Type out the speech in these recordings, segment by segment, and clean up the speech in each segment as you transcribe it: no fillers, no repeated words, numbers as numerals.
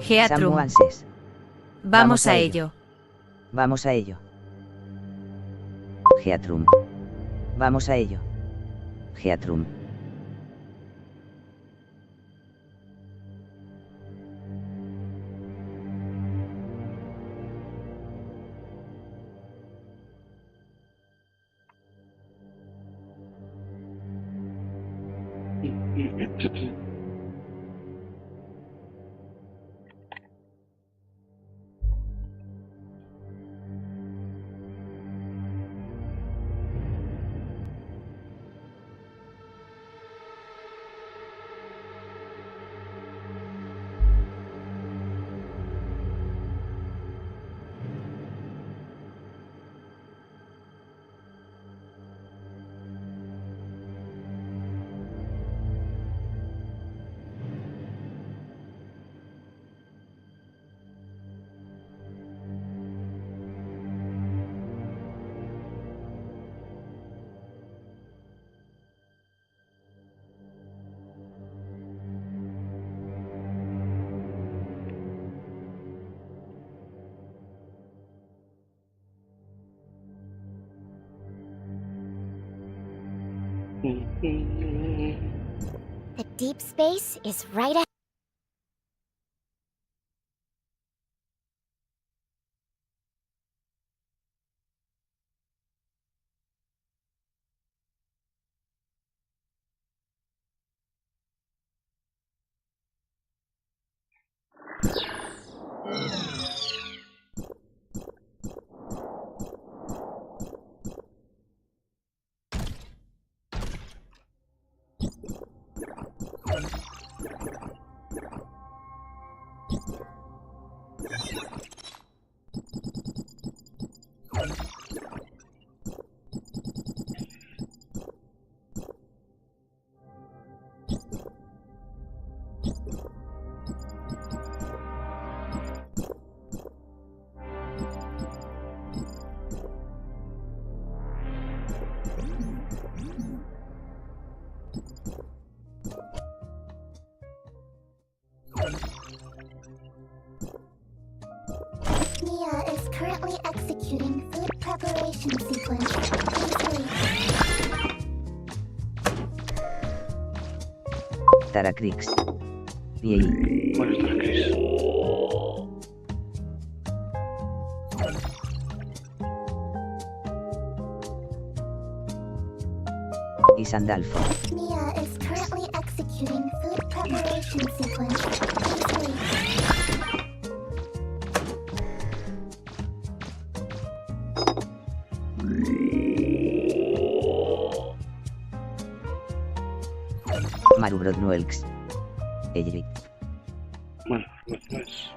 Geatrum. Samuanses. Vamos a ello. Vamos a ello. Geatrum. Vamos a ello. Geatrum. The deep space is right ahead. Mia is currently executing food preparation sequence. Please wait. Taracrix. Piei. ¿Cuál es Taracrix? Y Sandalfo. Mia is currently executing food preparation sequence. Please wait. Marubrodnuelx. Ejrit. Bueno, no es.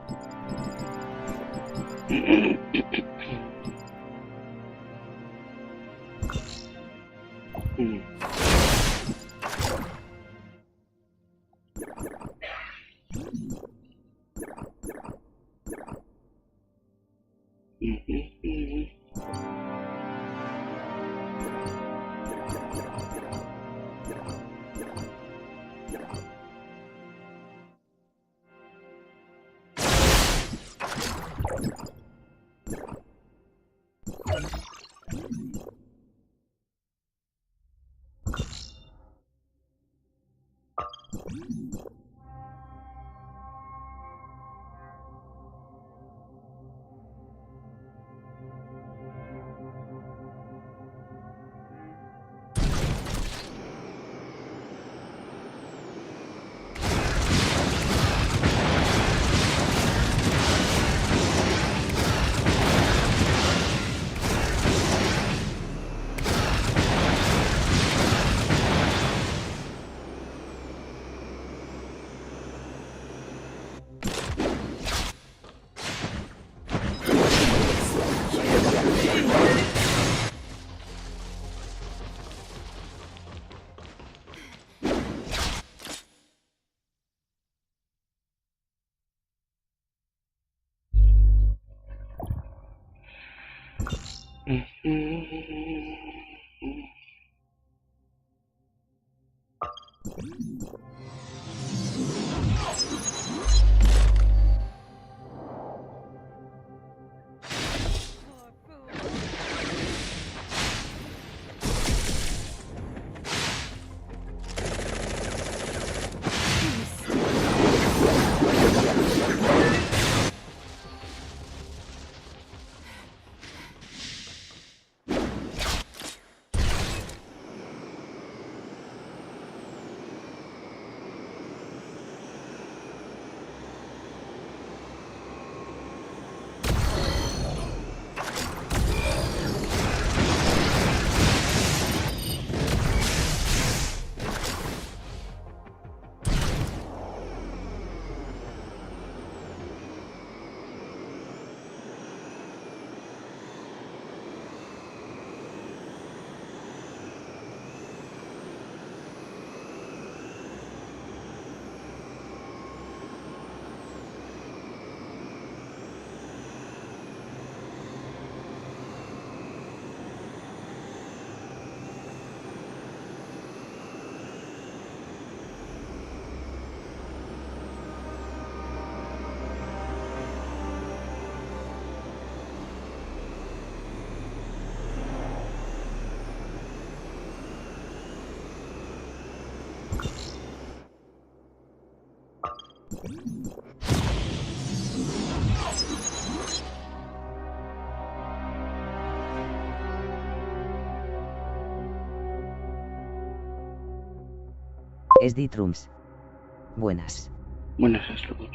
Es Geatrums. Buenas. Buenas a todos.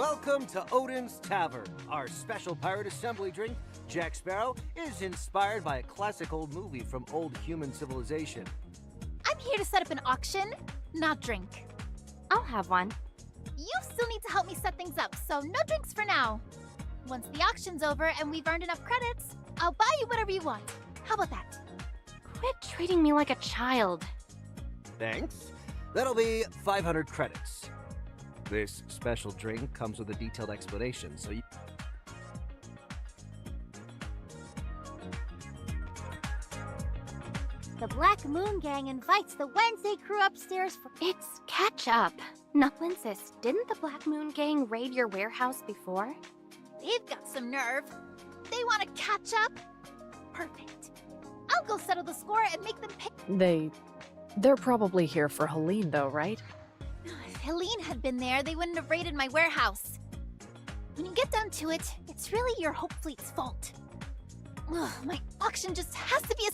Welcome to Odin's Tavern. Our special pirate assembly drink, Jack Sparrow, is inspired by a classic old movie from old human civilization. I'm here to set up an auction, not drink. I'll have one. You still need to help me set things up, so no drinks for now. Once the auction's over and we've earned enough credits, I'll buy you whatever you want. How about that? Quit treating me like a child. Thanks. That'll be 500 credits. This special drink comes with a detailed explanation, so you... The Black Moon Gang invites the Wednesday crew upstairs for... It's catch up. Nothing, sis. Didn't the Black Moon Gang raid your warehouse before? They've got some nerve. They want to catch up? Perfect. I'll go settle the score and make them pay. They're probably here for Helene though, right? If Helene had been there, they wouldn't have raided my warehouse. When you get down to it, it's really your Hope Fleet's fault. Ugh, my auction just has to be a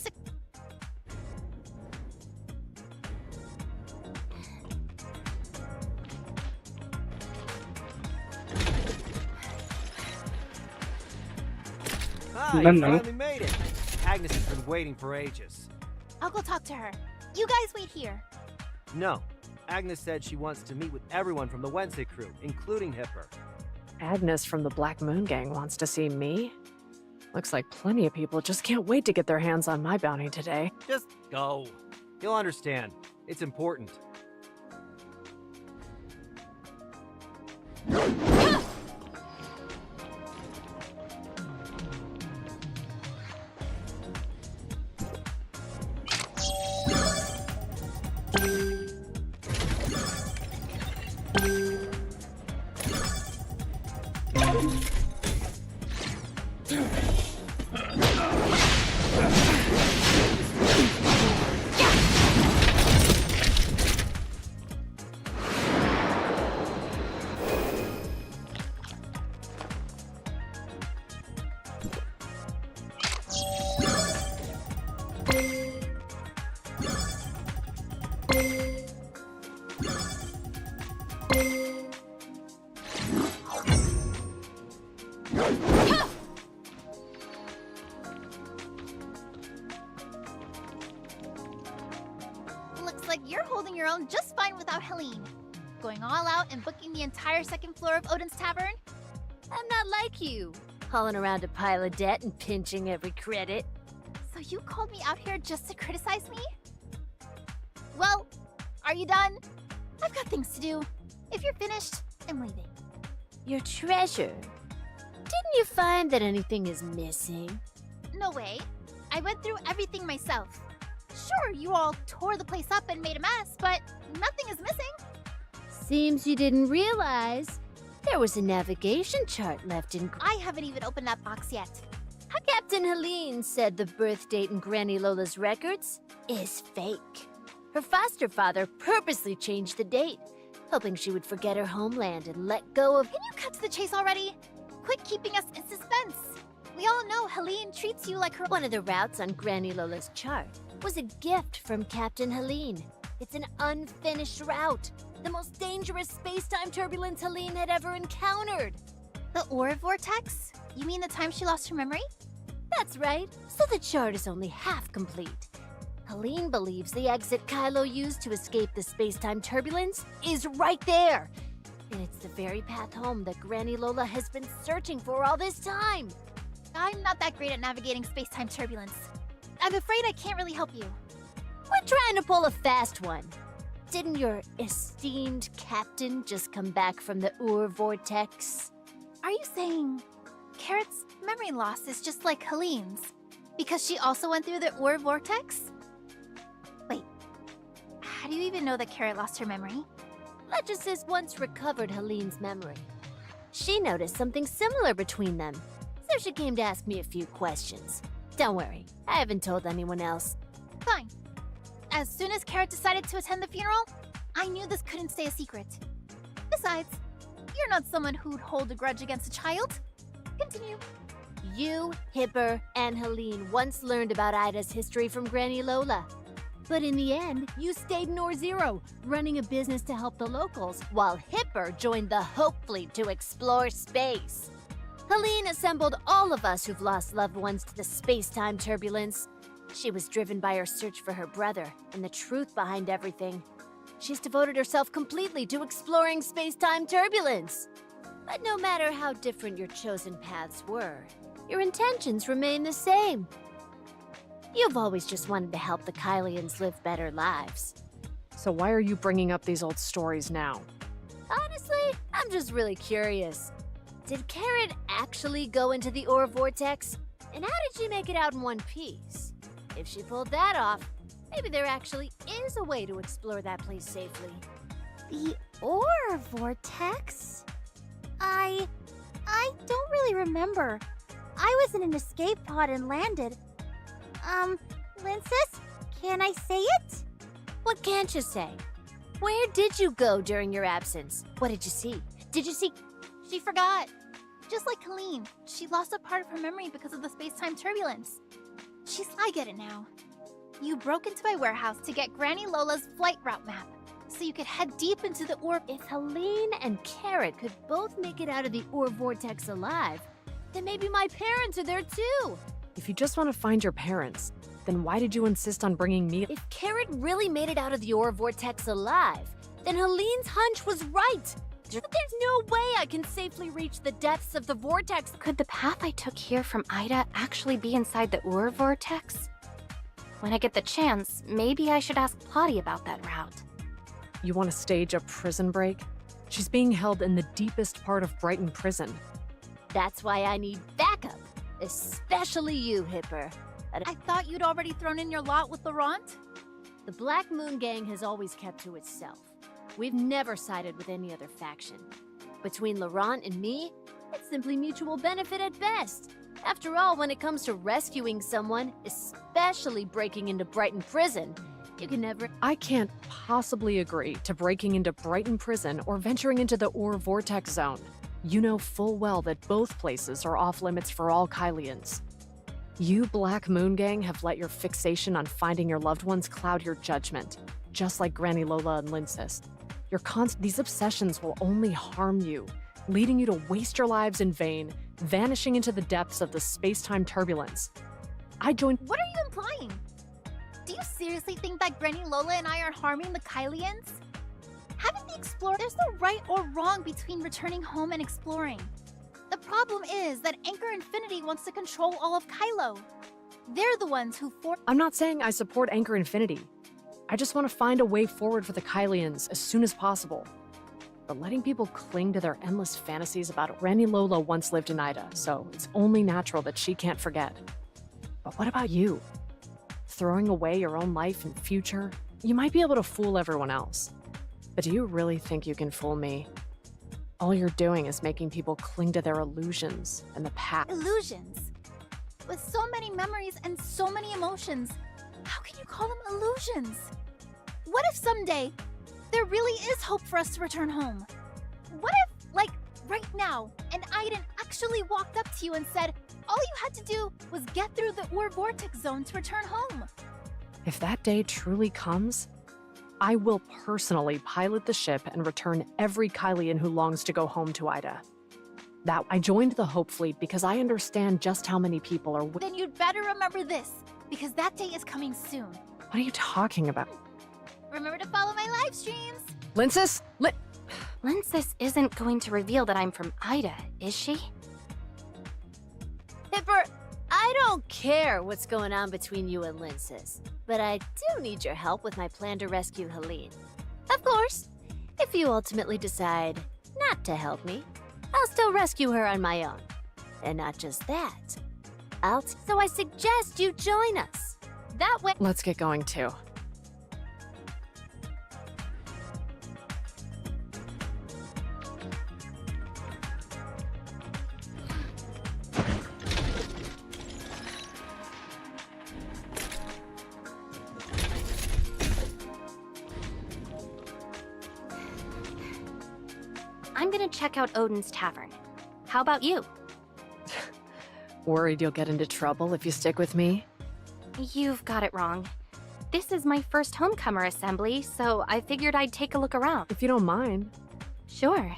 Ah, you finally made it. Agnes has been waiting for ages. I'll go talk to her. You guys wait here. No. Agnes said she wants to meet with everyone from the Wednesday crew, including Hipper. Agnes from the Black Moon Gang wants to see me? Looks like plenty of people just can't wait to get their hands on my bounty today. Just go. You'll understand. It's important. Looks like you're holding your own just fine without Helene. Going all out and booking the entire second floor of Odin's Tavern? I'm not like you, hauling around a pile of debt and pinching every credit. So you called me out here just to criticize me? Well, are you done? I've got things to do. If you're finished, I'm leaving. Your treasure. Didn't you find that anything is missing? No way. I went through everything myself. Sure, you all tore the place up and made a mess, but nothing is missing. Seems you didn't realize there was a navigation chart left in... I haven't even opened that box yet. Captain Helene said the birth date in Granny Lola's records is fake. Her foster father purposely changed the date, hoping she would forget her homeland and let go of... Can you cut to the chase already? Quit keeping us in suspense. We all know Helene treats you like her... One of the routes on Granny Lola's chart was a gift from Captain Helene. It's an unfinished route. The most dangerous space-time turbulence Helene had ever encountered. The Ore Vortex? You mean the time she lost her memory? That's right. So the chart is only half complete. Helene believes the exit Kylo used to escape the space-time turbulence is right there. And it's the very path home that Granny Lola has been searching for all this time. I'm not that great at navigating space-time turbulence. I'm afraid I can't really help you. We're trying to pull a fast one. Didn't your esteemed captain just come back from the Ore Vortex? Are you saying Carrot's memory loss is just like Helene's? Because she also went through the Ore Vortex? Wait, how do you even know that Carrot lost her memory? Legisis once recovered Helene's memory. She noticed something similar between them, so she came to ask me a few questions. Don't worry, I haven't told anyone else. Fine. As soon as Carrot decided to attend the funeral, I knew this couldn't stay a secret. Besides, you're not someone who'd hold a grudge against a child. Continue. You, Hipper, and Helene once learned about Ida's history from Granny Lola. But in the end, you stayed in Zero, running a business to help the locals, while Hipper joined the Hope Fleet to explore space. Helene assembled all of us who've lost loved ones to the space-time turbulence. She was driven by her search for her brother and the truth behind everything. She's devoted herself completely to exploring space-time turbulence. But no matter how different your chosen paths were, your intentions remain the same. You've always just wanted to help the Kylians live better lives. So why are you bringing up these old stories now? Honestly, I'm just really curious. Did Carrot actually go into the ore vortex? And how did she make it out in one piece? If she pulled that off, maybe there actually is a way to explore that place safely. The ore vortex? I don't really remember. I was in an escape pod and landed. Linces, can I say it? What can't you say? Where did you go during your absence? What did you see? Did you see? She forgot. Just like Helene, she lost a part of her memory because of the space-time turbulence. I get it now. You broke into my warehouse to get Granny Lola's flight route map, so you could head deep into the ore. If Helene and Carrot could both make it out of the ore vortex alive, then maybe my parents are there too. If you just want to find your parents, then why did you insist on bringing me? If Carrot really made it out of the ore vortex alive, then Helene's hunch was right. But there's no way I can safely reach the depths of the vortex. Could the path I took here from Ida actually be inside the Ur vortex? When I get the chance, maybe I should ask Plotty about that route. You want to stage a prison break? She's being held in the deepest part of Brighton Prison. That's why I need backup, especially you, Hipper. I thought you'd already thrown in your lot with Laurent? The Black Moon Gang has always kept to itself. We've never sided with any other faction. Between Laurent and me, it's simply mutual benefit at best. After all, when it comes to rescuing someone, especially breaking into Brighton Prison, you can never— I can't possibly agree to breaking into Brighton Prison or venturing into the Ur Vortex Zone. You know full well that both places are off limits for all Kylians. You Black Moon Gang have let your fixation on finding your loved ones cloud your judgment, just like Granny Lola and Linces. These obsessions will only harm you, leading you to waste your lives in vain, vanishing into the depths of the space-time turbulence. What are you implying? Do you seriously think that Granny Lola and I are harming the Kylians? Haven't we explored? There's no right or wrong between returning home and exploring. The problem is that Anchor Infinity wants to control all of Kylo. They're the ones who I'm not saying I support Anchor Infinity. I just want to find a way forward for the Kylians as soon as possible. But letting people cling to their endless fantasies about Granny Lola once lived in Ida, so it's only natural that she can't forget. But what about you? Throwing away your own life and future? You might be able to fool everyone else. But do you really think you can fool me? All you're doing is making people cling to their illusions and the past. illusions. With so many memories and so many emotions, how can you call them illusions? What if someday there really is hope for us to return home? What if, like, right now, an Aiden actually walked up to you and said, all you had to do was get through the Ur Vortex Zone to return home? If that day truly comes, I will personally pilot the ship and return every Kylian who longs to go home to Ida. I joined the Hope Fleet because I understand just how many people are— Then you'd better remember this, because that day is coming soon. What are you talking about? Remember to follow my live streams. Linces? Linces isn't going to reveal that I'm from Ida, is she? Hipper, I don't care what's going on between you and Linces, but I do need your help with my plan to rescue Helene. Of course, if you ultimately decide not to help me, I'll still rescue her on my own. And not just that, so I suggest you join us. That way— Let's get going too. I'm gonna check out Odin's Tavern. How about you? Worried you'll get into trouble if you stick with me? You've got it wrong. This is my first homecomer assembly, so I figured I'd take a look around. If you don't mind. Sure.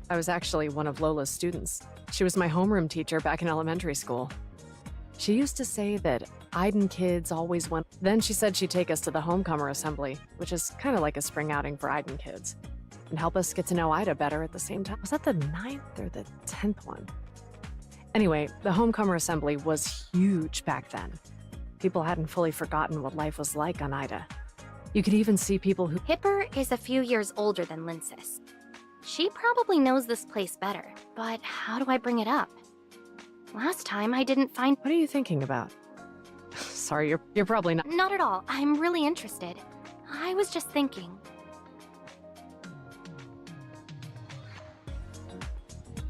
I was actually one of Lola's students. She was my homeroom teacher back in elementary school. She used to say that Iden kids always went. Then she said she'd take us to the homecomer assembly, which is kind of like a spring outing for Iden kids, and help us get to know Ida better at the same time. Was that the 9th or the 10th one? Anyway, the homecomer assembly was huge back then. People hadn't fully forgotten what life was like on Ida. You could even see people who— Hipper is a few years older than Linsis. She probably knows this place better, but how do I bring it up? Last time I didn't find— What are you thinking about? Sorry, you're probably not— Not at all. I'm really interested. I was just thinking.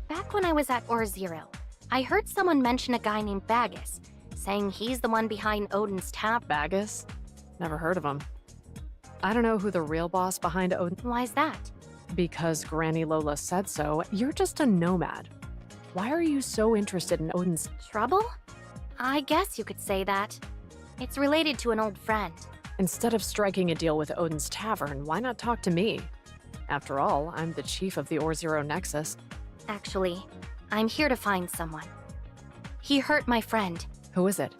Back when I was at Or Zero, I heard someone mention a guy named Bagus, saying he's the one behind Odin's Tap. Bagus? Never heard of him. I don't know who the real boss behind Odin— Why's that? Because Granny Lola said so. You're just a nomad. Why are you so interested in Odin's— Trouble? I guess you could say that. It's related to an old friend. Instead of striking a deal with Odin's Tavern, why not talk to me? After all, I'm the chief of the Or Zero Nexus. Actually, I'm here to find someone. He hurt my friend. Who is it?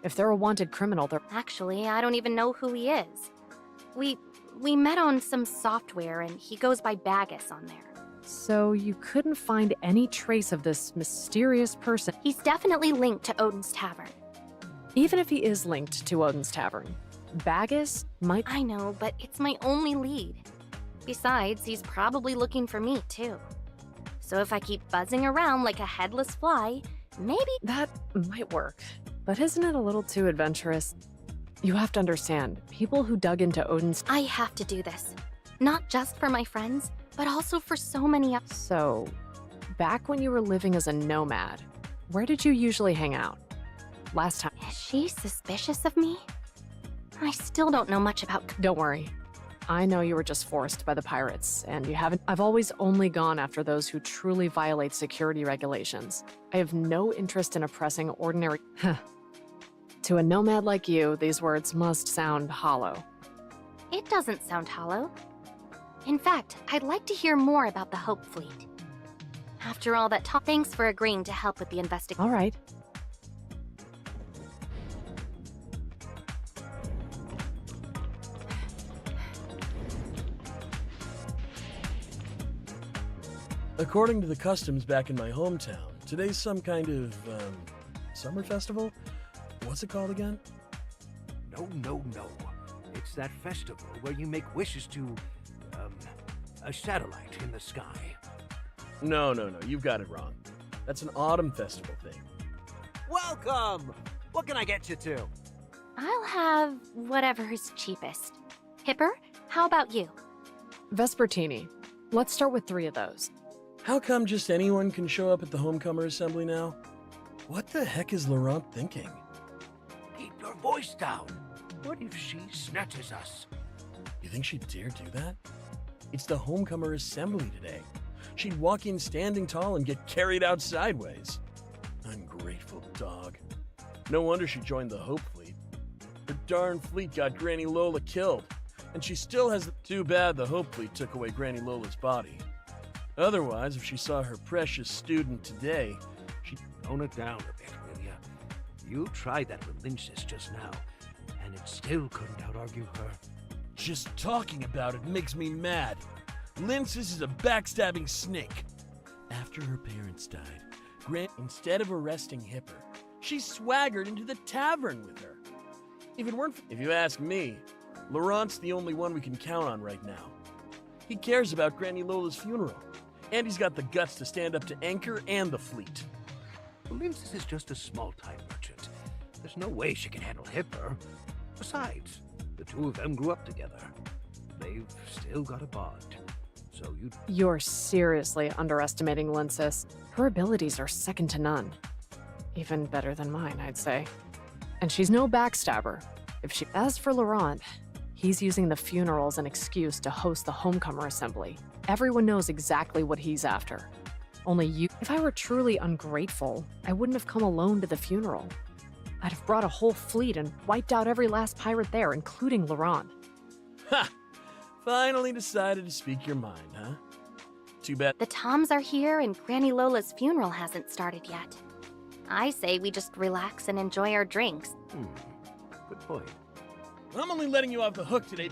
If they're a wanted criminal, they're— Actually, I don't even know who he is. We met on some software and he goes by Bagus on there. So you couldn't find any trace of this mysterious person. He's definitely linked to Odin's Tavern. Even if he is linked to Odin's Tavern, Bagus might— I know, but it's my only lead. Besides, he's probably looking for me, too. So if I keep buzzing around like a headless fly, maybe— That might work, but isn't it a little too adventurous? You have to understand, people who dug into Odin's— I have to do this. Not just for my friends, but also for so many others. So, back when you were living as a nomad, where did you usually hang out? Last time— Is she suspicious of me? I still don't know much about— Don't worry. I know you were just forced by the pirates, and you haven't— I've always only gone after those who truly violate security regulations. I have no interest in oppressing ordinary— To a nomad like you, these words must sound hollow. It doesn't sound hollow. In fact, I'd like to hear more about the Hope Fleet. After all that talk, thanks for agreeing to help with the investigation. All right. According to the customs back in my hometown, today's some kind of, summer festival? What's it called again? No. It's that festival where you make wishes to, a satellite in the sky. No, you've got it wrong. That's an autumn festival thing. Welcome! What can I get you to? I'll have whatever is cheapest. Hipper, how about you? Vespertini. Let's start with 3 of those. How come just anyone can show up at the Homecomer Assembly now? What the heck is Laurent thinking? Keep your voice down. What if she snatches us? You think she'd dare do that? It's the Homecomer Assembly today. She'd walk in standing tall and get carried out sideways. Ungrateful dog. No wonder she joined the Hope Fleet. Her darn fleet got Granny Lola killed, and she still has— Too bad the Hope Fleet took away Granny Lola's body. Otherwise, if she saw her precious student today, she'd— Tone it down a bit, will ya? You tried that with Linsis just now, and it still couldn't out-argue her. Just talking about it makes me mad. Linsis is a backstabbing snake. After her parents died, Grant, instead of arresting Hipper, she swaggered into the tavern with her. If you ask me, Laurent's the only one we can count on right now. He cares about Granny Lola's funeral, and he's got the guts to stand up to Anchor and the fleet. Linsis is just a small-time merchant. There's no way she can handle Hipper. Besides, the two of them grew up together. They've still got a bond. So You're seriously underestimating Linsis. Her abilities are second to none. Even better than mine, I'd say. And she's no backstabber. As for Laurent, he's using the funeral as an excuse to host the Homecomer Assembly. Everyone knows exactly what he's after. Only you— If I were truly ungrateful, I wouldn't have come alone to the funeral. I'd have brought a whole fleet and wiped out every last pirate there, including Laurent. Ha! Finally decided to speak your mind, huh? Too bad. The Toms are here and Granny Lola's funeral hasn't started yet. I say we just relax and enjoy our drinks. Good point. I'm only letting you off the hook today.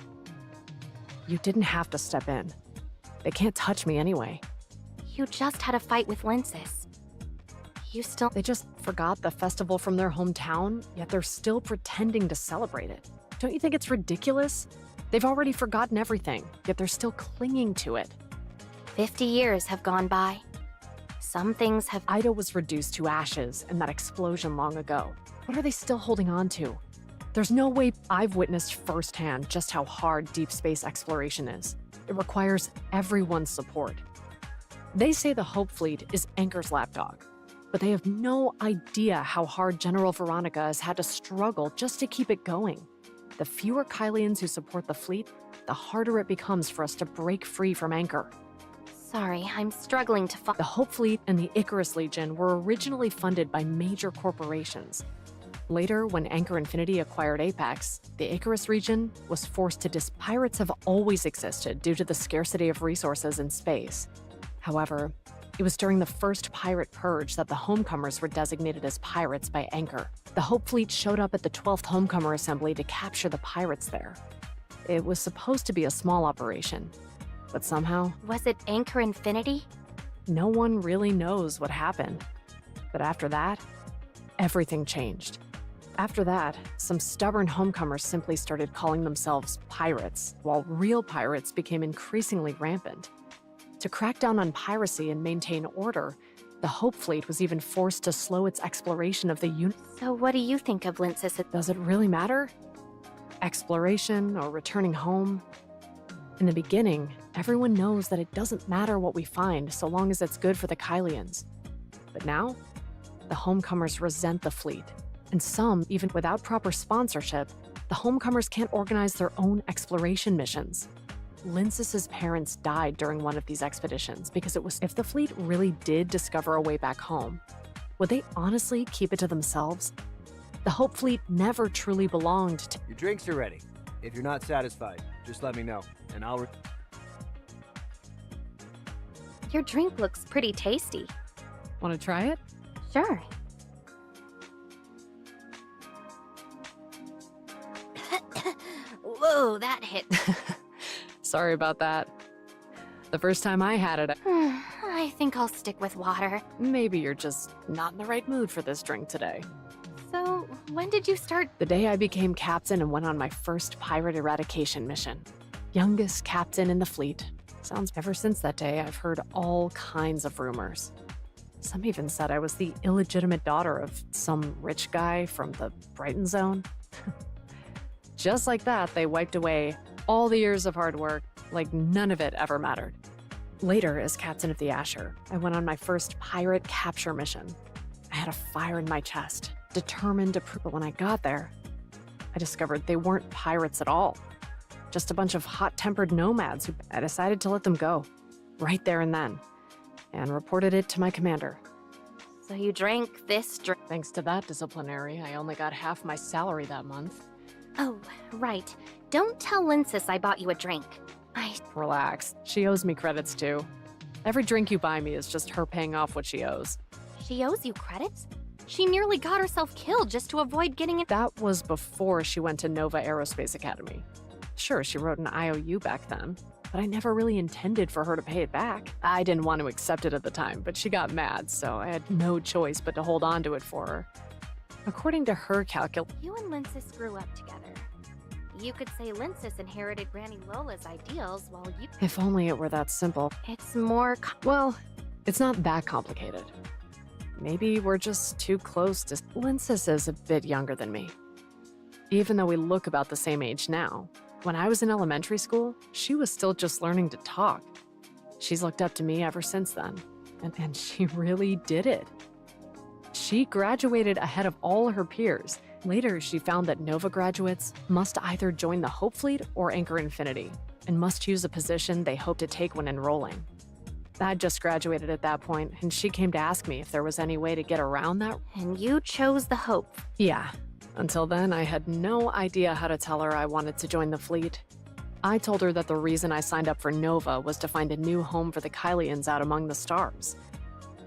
You didn't have to step in. They can't touch me anyway. You just had a fight with Linsis. They just forgot the festival from their hometown, yet they're still pretending to celebrate it. Don't you think it's ridiculous? They've already forgotten everything, yet they're still clinging to it. 50 years have gone by. Some things have... Ida was reduced to ashes in that explosion long ago. What are they still holding on to? There's no way. I've witnessed firsthand just how hard deep space exploration is. It requires everyone's support. They say the Hope Fleet is Anchor's lapdog, but they have no idea how hard General Veronica has had to struggle just to keep it going. The fewer Kylians who support the fleet, the harder it becomes for us to break free from Anchor. Sorry, I'm struggling to The Hope Fleet and the Icarus Legion were originally funded by major corporations. Later, when Anchor Infinity acquired Apex, the Icarus region was forced to Pirates have always existed due to the scarcity of resources in space. However, it was during the first pirate purge that the Homecomers were designated as pirates by Anchor. The Hope Fleet showed up at the 12th Homecomer Assembly to capture the pirates there. It was supposed to be a small operation, but somehow... Was it Anchor Infinity? No one really knows what happened. But after that, everything changed. After that, some stubborn homecomers simply started calling themselves pirates, while real pirates became increasingly rampant. To crack down on piracy and maintain order, the Hope Fleet was even forced to slow its exploration of the universe. So what do you think of Linsis? Does it really matter? Exploration or returning home? In the beginning, everyone knows that it doesn't matter what we find so long as it's good for the Kylians. But now, the homecomers resent the fleet. And some, even without proper sponsorship, the homecomers can't organize their own exploration missions. Linsis's parents died during one of these expeditions because it was if the fleet really did discover a way back home, would they honestly keep it to themselves? The Hope Fleet never truly belonged to... Your drinks are ready. If you're not satisfied, just let me know, and I'll... Your drink looks pretty tasty. Want to try it? Sure. Whoa, that hit. Sorry about that. The first time I had it, I think I'll stick with water. maybe you're just not in the right mood for this drink today. So, when did you start? The day I became captain and went on my first pirate eradication mission. Youngest captain in the fleet. Ever since that day, I've heard all kinds of rumors. Some even said I was the illegitimate daughter of some rich guy from the Brighton Zone. Just like that, they wiped away all the years of hard work, like none of it ever mattered. Later, as captain of the Asher, I went on my first pirate capture mission. I had a fire in my chest, determined to prove it. When I got there, I discovered they weren't pirates at all. Just a bunch of hot-tempered nomads who I decided to let them go, right there and then, and reported it to my commander. So you drank this drink? Thanks to that disciplinary, I only got half my salary that month. Oh, right. Don't tell Linsis I bought you a drink. Relax, she owes me credits too. Every drink you buy me is just her paying off what she owes. She owes you credits? She nearly got herself killed just to avoid getting it. That was before she went to Nova Aerospace Academy. Sure, she wrote an IOU back then, but I never really intended for her to pay it back. I didn't want to accept it at the time, but she got mad, so I had no choice but to hold on to it for her. According to her You and Linsis grew up together. You could say Linsis inherited Granny Lola's ideals while you... If only it were that simple. It's more... Well, it's not that complicated. Maybe we're just too close to... Linsis is a bit younger than me. Even though we look about the same age now, when I was in elementary school, she was still just learning to talk. She's looked up to me ever since then, and she really did it. She graduated ahead of all her peers. Later, she found that Nova graduates must either join the Hope Fleet or Anchor Infinity, and must choose a position they hope to take when enrolling. I'd just graduated at that point, and she came to ask me if there was any way to get around that. And you chose the Hope. Yeah. Until then, I had no idea how to tell her I wanted to join the fleet. I told her that the reason I signed up for Nova was to find a new home for the Kylians out among the stars.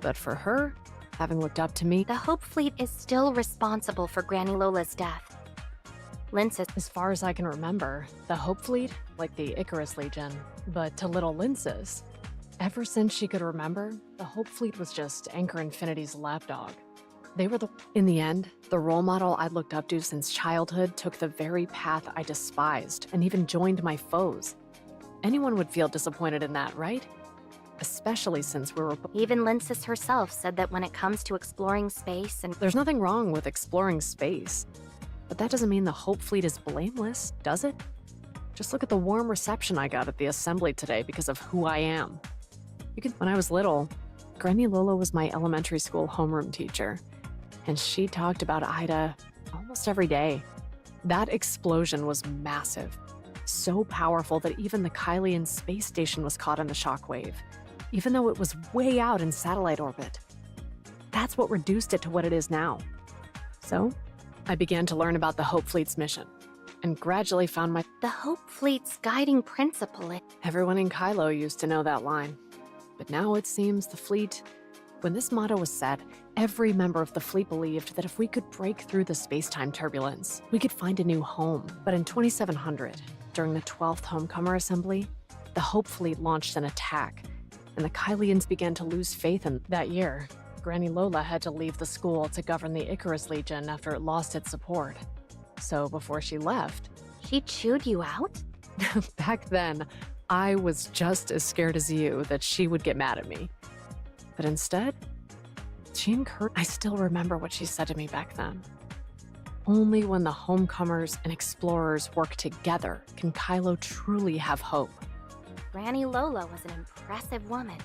But for her, having looked up to me, The Hope Fleet is still responsible for Granny Lola's death. Linsis, as far as I can remember, the Hope Fleet, like the Icarus Legion, but to little Linsis, ever since she could remember, the Hope Fleet was just Anchor Infinity's lapdog. They were in the end, the role model I'd looked up to since childhood took the very path I despised and even joined my foes. Anyone would feel disappointed in that, right? Especially since we were... even Linsis herself said that when it comes to exploring space and... There's nothing wrong with exploring space, but that doesn't mean the Hope Fleet is blameless, does it? Just look at the warm reception I got at the assembly today because of who I am. When I was little, Granny Lola was my elementary school homeroom teacher, and she talked about Ida almost every day. That explosion was massive, so powerful that even the Kylian space station was caught in the shockwave, even though it was way out in satellite orbit. That's what reduced it to what it is now. So, I began to learn about the Hope Fleet's mission, and gradually found my... The Hope Fleet's guiding principle. Everyone in Kylo used to know that line. But now it seems the fleet... When this motto was set, every member of the fleet believed that if we could break through the space-time turbulence, we could find a new home. But in 2700, during the 12th Homecomer Assembly, the Hope Fleet launched an attack, and the Kylians began to lose faith in that year. Granny Lola had to leave the school to govern the Icarus Legion after it lost its support. So before she left... She chewed you out? Back then, I was just as scared as you that she would get mad at me. But instead, she encouraged... I still remember what she said to me back then. Only when the homecomers and explorers work together can Kylo truly have hope. Granny Lola was an impressive woman.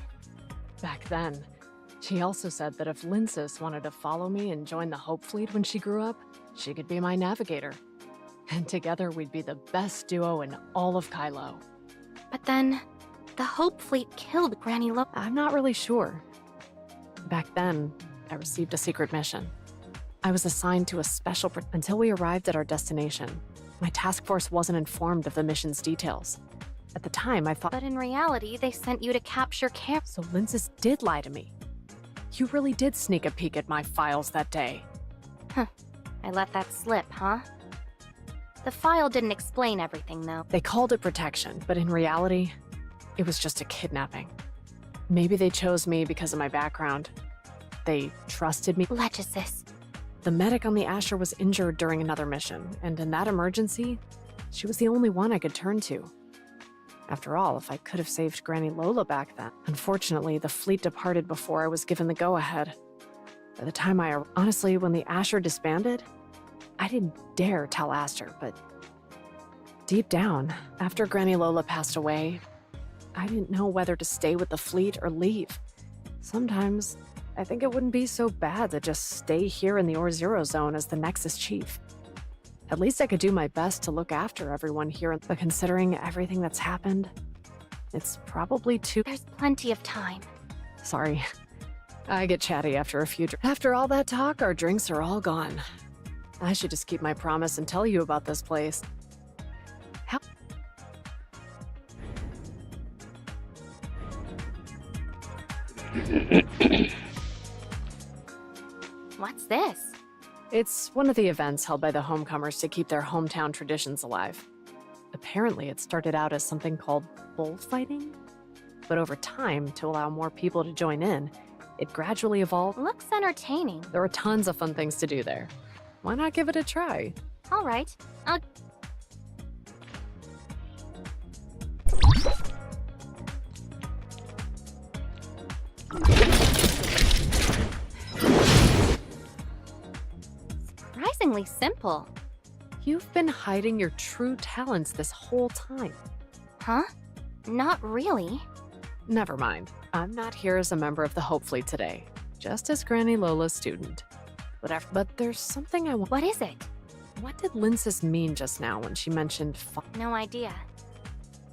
Back then, she also said that if Linsis wanted to follow me and join the Hope Fleet when she grew up, she could be my navigator. And together we'd be the best duo in all of Kylo. But then, the Hope Fleet killed Granny Lola. I'm not really sure. Back then, I received a secret mission. I was assigned to a special... Until we arrived at our destination, my task force wasn't informed of the mission's details. At the time, I thought... But in reality, they sent you to capture Car... So Linsis did lie to me. You really did sneak a peek at my files that day. Huh. I let that slip, huh? The file didn't explain everything, though. They called it protection, but in reality, it was just a kidnapping. Maybe they chose me because of my background. They trusted me. Legisis. The medic on the Asher was injured during another mission, and in that emergency, she was the only one I could turn to. After all, if I could have saved Granny Lola back then. Unfortunately, the fleet departed before I was given the go-ahead. By the time honestly, when the Asher disbanded, I didn't dare tell Aster, but deep down, after Granny Lola passed away, I didn't know whether to stay with the fleet or leave. Sometimes, I think it wouldn't be so bad to just stay here in the Or-Zero zone as the Nexus Chief. At least I could do my best to look after everyone here, but considering everything that's happened, it's probably too... There's plenty of time. Sorry. I get chatty after a few drinks. After all that talk, our drinks are all gone. I should just keep my promise and tell you about this place. How... What's this? It's one of the events held by the homecomers to keep their hometown traditions alive. Apparently, it started out as something called bullfighting, but over time, to allow more people to join in, it gradually evolved. Looks entertaining. There are tons of fun things to do there. Why not give it a try? All right. Surprisingly simple. You've been hiding your true talents this whole time. Huh? Not really. Never mind. I'm not here as a member of the Hope Fleet today, just as Granny Lola's student. Whatever. But there's something I want. What is it? What did Linsis mean just now when she mentioned No idea.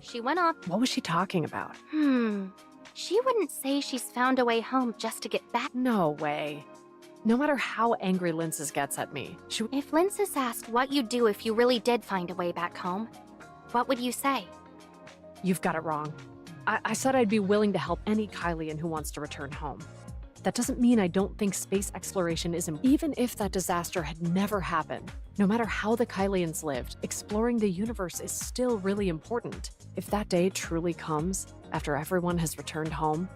She went off. What was she talking about? She wouldn't say she's found a way home just to get back. No way. No matter how angry Linces gets at me, If Linces asked what you'd do if you really did find a way back home, what would you say? You've got it wrong. I said I'd be willing to help any Kylian who wants to return home. That doesn't mean I don't think space exploration is important. Even if that disaster had never happened, no matter how the Kylians lived, exploring the universe is still really important. If that day truly comes, after everyone has returned home,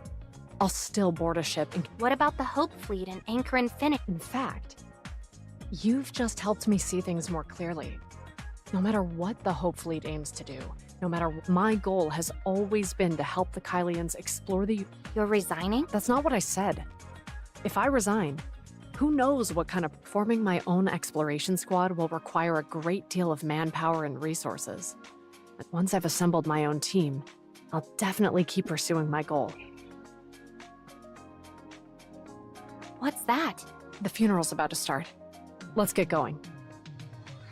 I'll still board a ship and... What about the Hope Fleet and Anchor Infinity? In fact, you've just helped me see things more clearly. No matter what the Hope Fleet aims to do, no matter what, my goal has always been to help the Kylians explore the... You're resigning? That's not what I said. If I resign, who knows what kind of... Forming my own exploration squad will require a great deal of manpower and resources. But once I've assembled my own team, I'll definitely keep pursuing my goal. What's that? The funeral's about to start. Let's get going.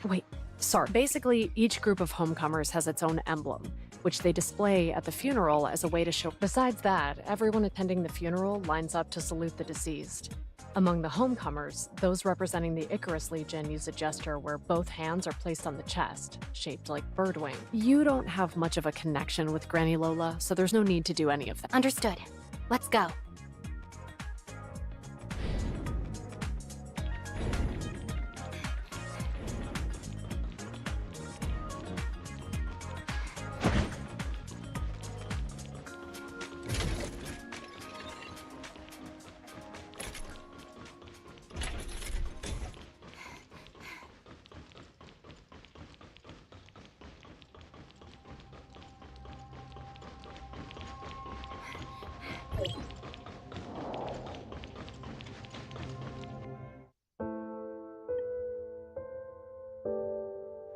Wait, sorry. Basically, each group of homecomers has its own emblem, which they display at the funeral as a way to show... Besides that, everyone attending the funeral lines up to salute the deceased. Among the homecomers, those representing the Icarus Legion use a gesture where both hands are placed on the chest, shaped like birdwing. You don't have much of a connection with Granny Lola, so there's no need to do any of that. Understood. Let's go.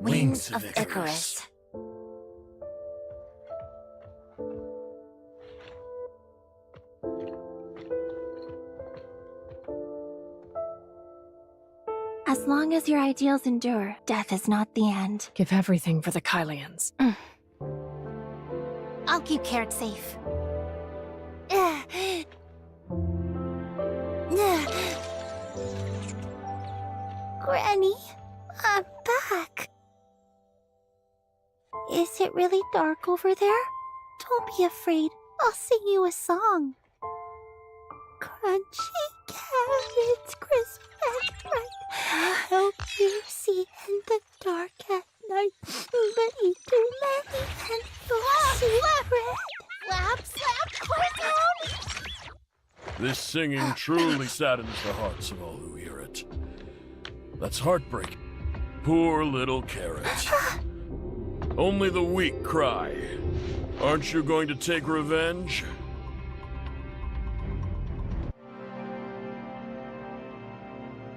Wings of Icarus. As long as your ideals endure, death is not the end. Give everything for the Kylians. I'll keep Carrot safe. Granny, I'm back. Is it really dark over there? Don't be afraid. I'll sing you a song. Crunchy carrots, crisp and bright, help you see in the dark at night. But eat too many and you'll see red. Slap, quiet down! This singing truly saddens the hearts of all who hear it. That's heartbreaking. Poor little Carrot. Only the weak cry. Aren't you going to take revenge?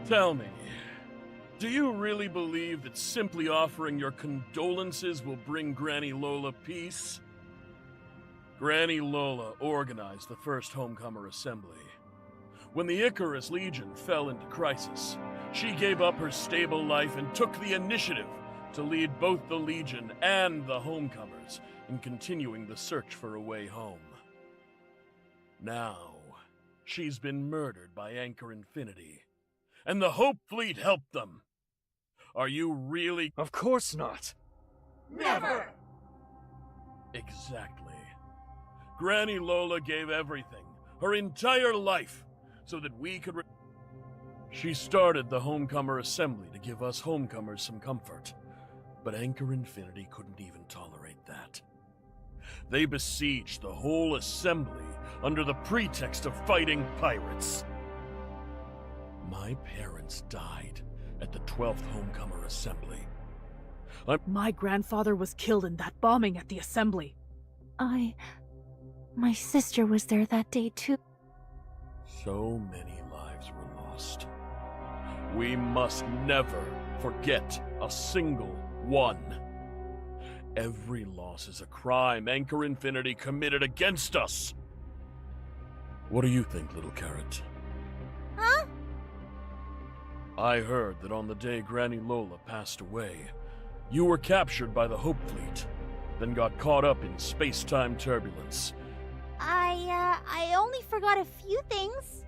Tell me, do you really believe that simply offering your condolences will bring Granny Lola peace? Granny Lola organized the first Homecomer Assembly. When the Icarus Legion fell into crisis, she gave up her stable life and took the initiative to lead both the Legion and the Homecomers in continuing the search for a way home. Now, she's been murdered by Anchor Infinity, and the Hope Fleet helped them. Are you really... Of course not. Never! Exactly. Granny Lola gave everything, her entire life, so that we could... She started the Homecomer Assembly to give us Homecomers some comfort. But Anchor Infinity couldn't even tolerate that. They besieged the whole assembly under the pretext of fighting pirates. My parents died at the 12th Homecomer Assembly. My grandfather was killed in that bombing at the assembly. My sister was there that day too. So many lives were lost. We must never forget a single one. Every loss is a crime Anchor Infinity committed against us. What do you think, little Carrot? Huh? I heard that on the day Granny Lola passed away, you were captured by the Hope Fleet, then got caught up in space-time turbulence. I only forgot a few things.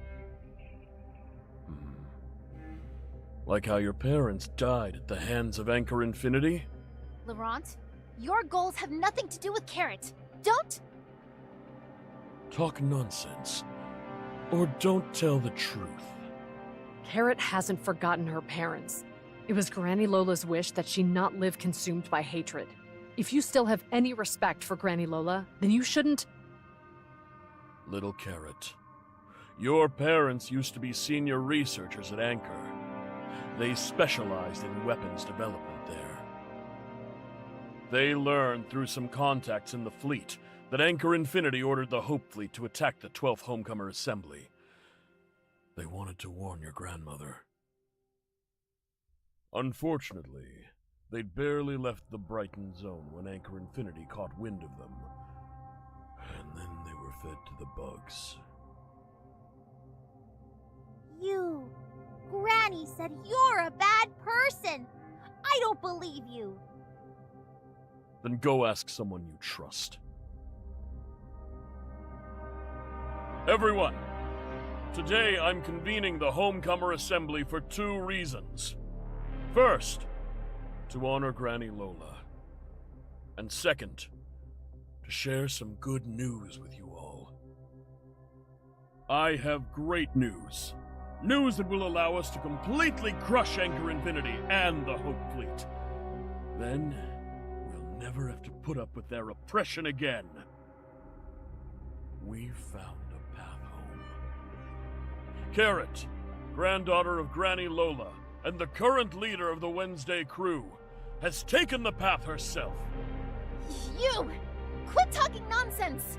Like how your parents died at the hands of Anchor Infinity? Laurent, your goals have nothing to do with Carrot. Don't... Talk nonsense. Or don't tell the truth. Carrot hasn't forgotten her parents. It was Granny Lola's wish that she not live consumed by hatred. If you still have any respect for Granny Lola, then you shouldn't... Little Carrot, your parents used to be senior researchers at Anchor. They specialized in weapons development there. They learned through some contacts in the fleet that Anchor Infinity ordered the Hope Fleet to attack the 12th Homecomer Assembly. They wanted to warn your grandmother. Unfortunately, they'd barely left the Brighton Zone when Anchor Infinity caught wind of them. And then they were fed to the bugs. Granny said you're a bad person. I don't believe you. Then go ask someone you trust. Everyone, today I'm convening the Homecomer Assembly for 2 reasons. First, to honor Granny Lola. And second, to share some good news with you all. I have great news. News that will allow us to completely crush Anchor Infinity and the Hope Fleet. Then, we'll never have to put up with their oppression again. We've found a path home. Carrot, granddaughter of Granny Lola, and the current leader of the Wednesday crew, has taken the path herself. You! Quit talking nonsense!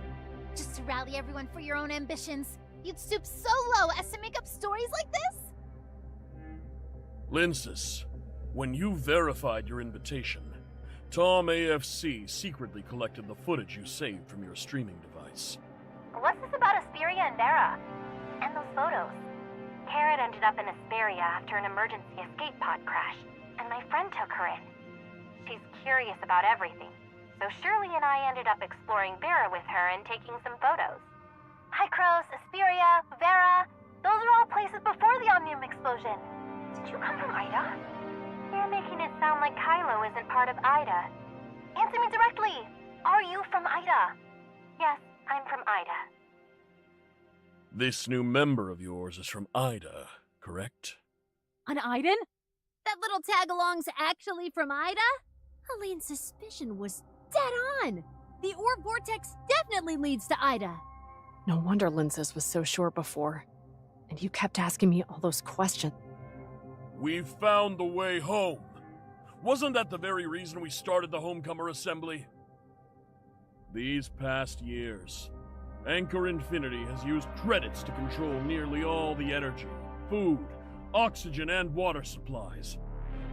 Just to rally everyone for your own ambitions, you'd stoop so low as to make up stories like this? Linsis, when you verified your invitation, Tom AFC secretly collected the footage you saved from your streaming device. What's this about Asperia and Vera? And those photos? Carrot ended up in Asperia after an emergency escape pod crash, and my friend took her in. She's curious about everything, so Shirley and I ended up exploring Vera with her and taking some photos. Hycros, Asperia, Vera, those are all places before the Omnium explosion. Did you come from Ida? You're making it sound like Kylo isn't part of Ida. Answer me directly! Are you from Ida? Yes, I'm from Ida. This new member of yours is from Ida, correct? An Iden? That little tag-along's actually from Ida? Helene's suspicion was dead on. The orb vortex definitely leads to Ida. No wonder Linsis was so sure before. And you kept asking me all those questions. We've found the way home. Wasn't that the very reason we started the Homecomer Assembly? These past years, Anchor Infinity has used credits to control nearly all the energy, food, oxygen, and water supplies,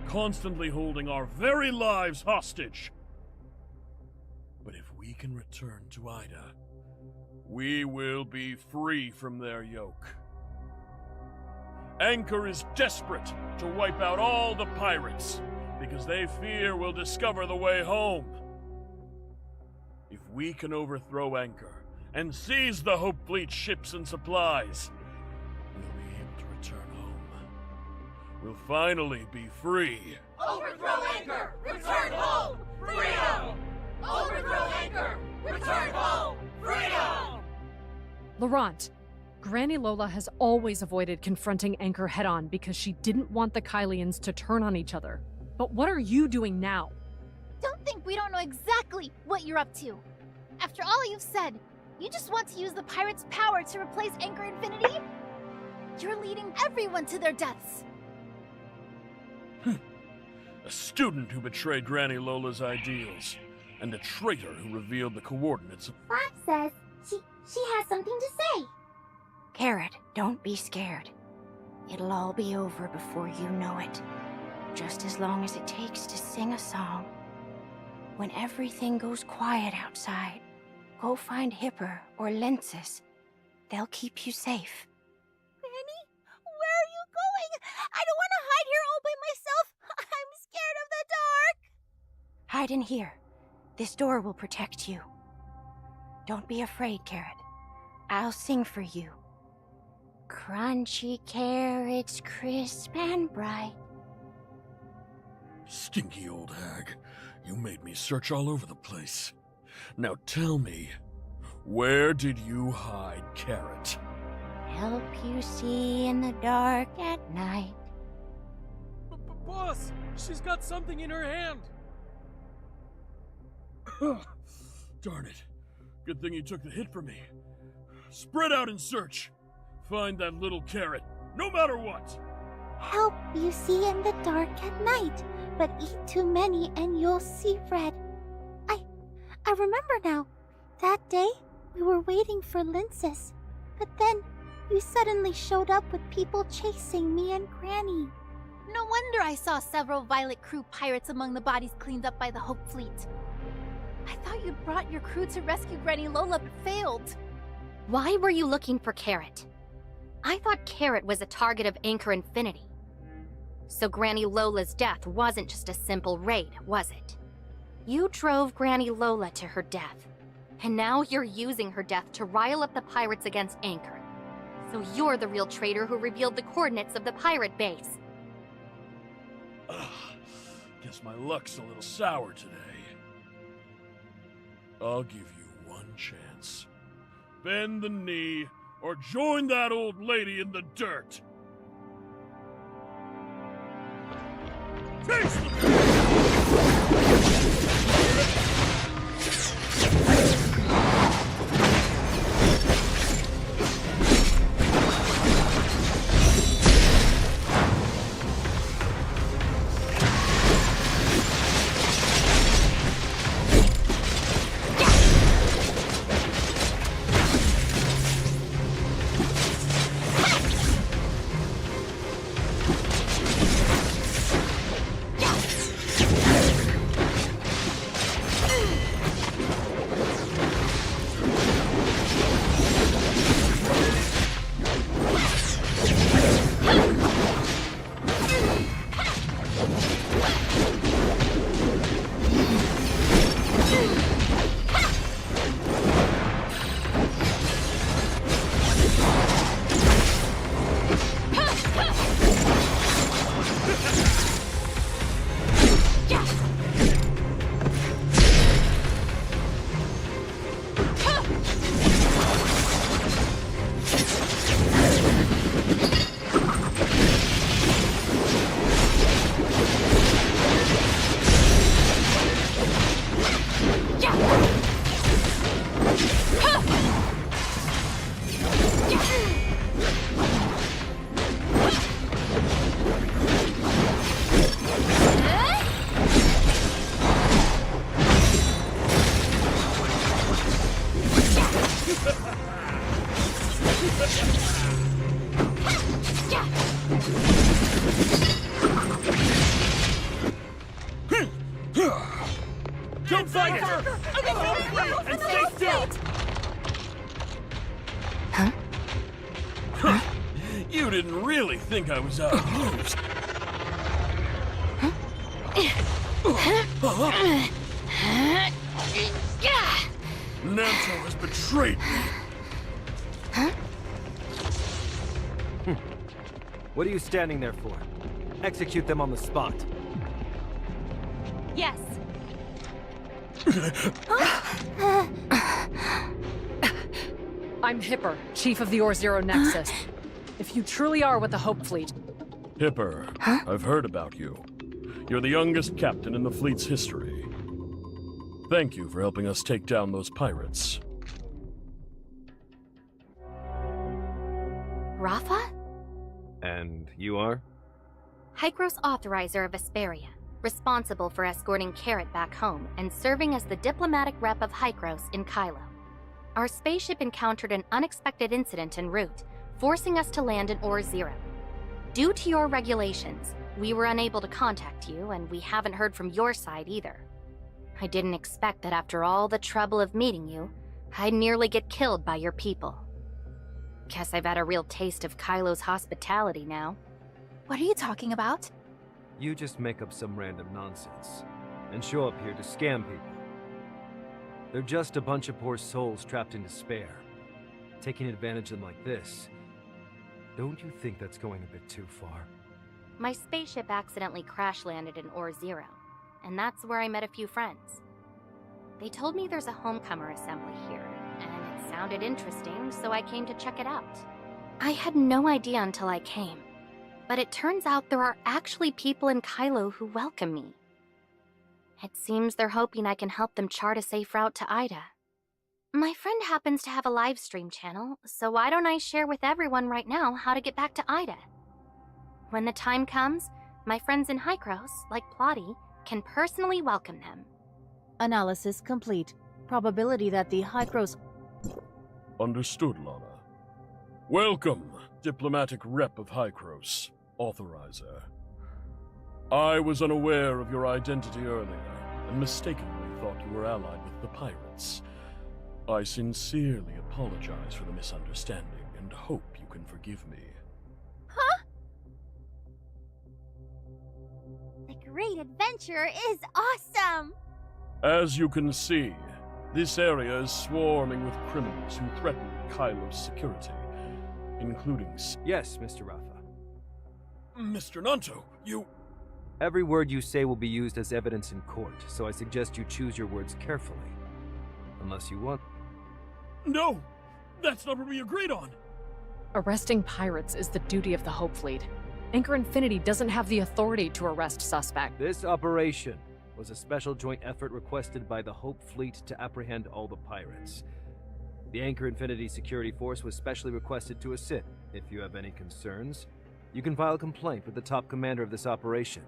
constantly holding our very lives hostage. But if we can return to Ida, we will be free from their yoke. Anchor is desperate to wipe out all the pirates, because they fear we'll discover the way home. If we can overthrow Anchor and seize the Hope Fleet ships and supplies, we'll be able to return home. We'll finally be free. Overthrow Anchor! Return home! Freedom! Overthrow Anchor! Return home! Freedom! Laurent, Granny Lola has always avoided confronting Anchor head-on because she didn't want the Kylians to turn on each other. But what are you doing now? Don't think we don't know exactly what you're up to. After all you've said, you just want to use the pirates' power to replace Anchor Infinity? You're leading everyone to their deaths. A student who betrayed Granny Lola's ideals, and a traitor who revealed the coordinates of... Flap says she has something to say. Carrot, don't be scared. It'll all be over before you know it. Just as long as it takes to sing a song. When everything goes quiet outside, go find Hipper or Linsis. They'll keep you safe. Granny, where are you going? I don't want to hide here all by myself. I'm scared of the dark. Hide in here. This door will protect you. Don't be afraid, Carrot. I'll sing for you. Crunchy carrots, crisp and bright. Stinky old hag. You made me search all over the place. Now tell me, where did you hide Carrot? Help you see in the dark at night. Boss, she's got something in her hand. Darn it. Good thing you took the hit for me. Spread out and search. Find that little Carrot, no matter what. Help you see in the dark at night, but eat too many and you'll see red. I remember now. That day, we were waiting for Linces, but then you suddenly showed up with people chasing me and Granny. No wonder I saw several Violet crew pirates among the bodies cleaned up by the Hope Fleet. I thought you brought your crew to rescue Granny Lola, but failed. Why were you looking for Carrot? I thought Carrot was a target of Anchor Infinity. So Granny Lola's death wasn't just a simple raid, was it? You drove Granny Lola to her death, and now you're using her death to rile up the pirates against Anchor. So you're the real traitor who revealed the coordinates of the pirate base. Guess my luck's a little sour today. I'll give you one chance. Bend the knee, or join that old lady in the dirt. Taste the Don't fight her! And stay still! Huh? You didn't really think I was out of moves. Nanto has betrayed me. What are you standing there for? Execute them on the spot. Yes. I'm Hipper, Chief of the Or-Zero Nexus. If you truly are with the Hope Fleet... Hipper, I've heard about you. You're the youngest captain in the fleet's history. Thank you for helping us take down those pirates. Rafa? And you are? Hykros Authorizer of Vesperia, responsible for escorting Carrot back home and serving as the diplomatic rep of Hykros in Kylo. Our spaceship encountered an unexpected incident en route, forcing us to land in Or-Zero. Due to your regulations, we were unable to contact you, and we haven't heard from your side either. I didn't expect that after all the trouble of meeting you, I'd nearly get killed by your people. Guess I've had a real taste of Kylo's hospitality now. What are you talking about? You just make up some random nonsense and show up here to scam people. They're just a bunch of poor souls trapped in despair. taking advantage of them like this. Don't you think that's going a bit too far? My spaceship accidentally crash-landed in Ore Zero, and that's where I met a few friends. They told me there's a homecomer assembly here, and it sounded interesting, so I came to check it out. I had no idea until I came, but it turns out there are actually people in Kylo who welcome me. It seems they're hoping I can help them chart a safe route to Ida. My friend happens to have a live stream channel, so why don't I share with everyone right now how to get back to Ida? When the time comes, my friends in Hykros, like Plotty, can personally welcome them. Analysis complete. Probability that the Hykros... Understood, Lana. Welcome, diplomatic rep of Hykros, authorizer. I was unaware of your identity earlier, and mistakenly thought you were allied with the pirates. I sincerely apologize for the misunderstanding, and hope you can forgive me. Huh? The great adventure is awesome! As you can see, this area is swarming with criminals who threaten Kylo's security, including... Yes, Mr. Rafa. Mr. Nanto, you... Every word you say will be used as evidence in court, so I suggest you choose your words carefully. Unless you want... No! That's not what we agreed on! Arresting pirates is the duty of the Hope Fleet. Anchor Infinity doesn't have the authority to arrest suspects. This operation was a special joint effort requested by the Hope Fleet to apprehend all the pirates. The Anchor Infinity Security Force was specially requested to assist. If you have any concerns, you can file a complaint with the top commander of this operation,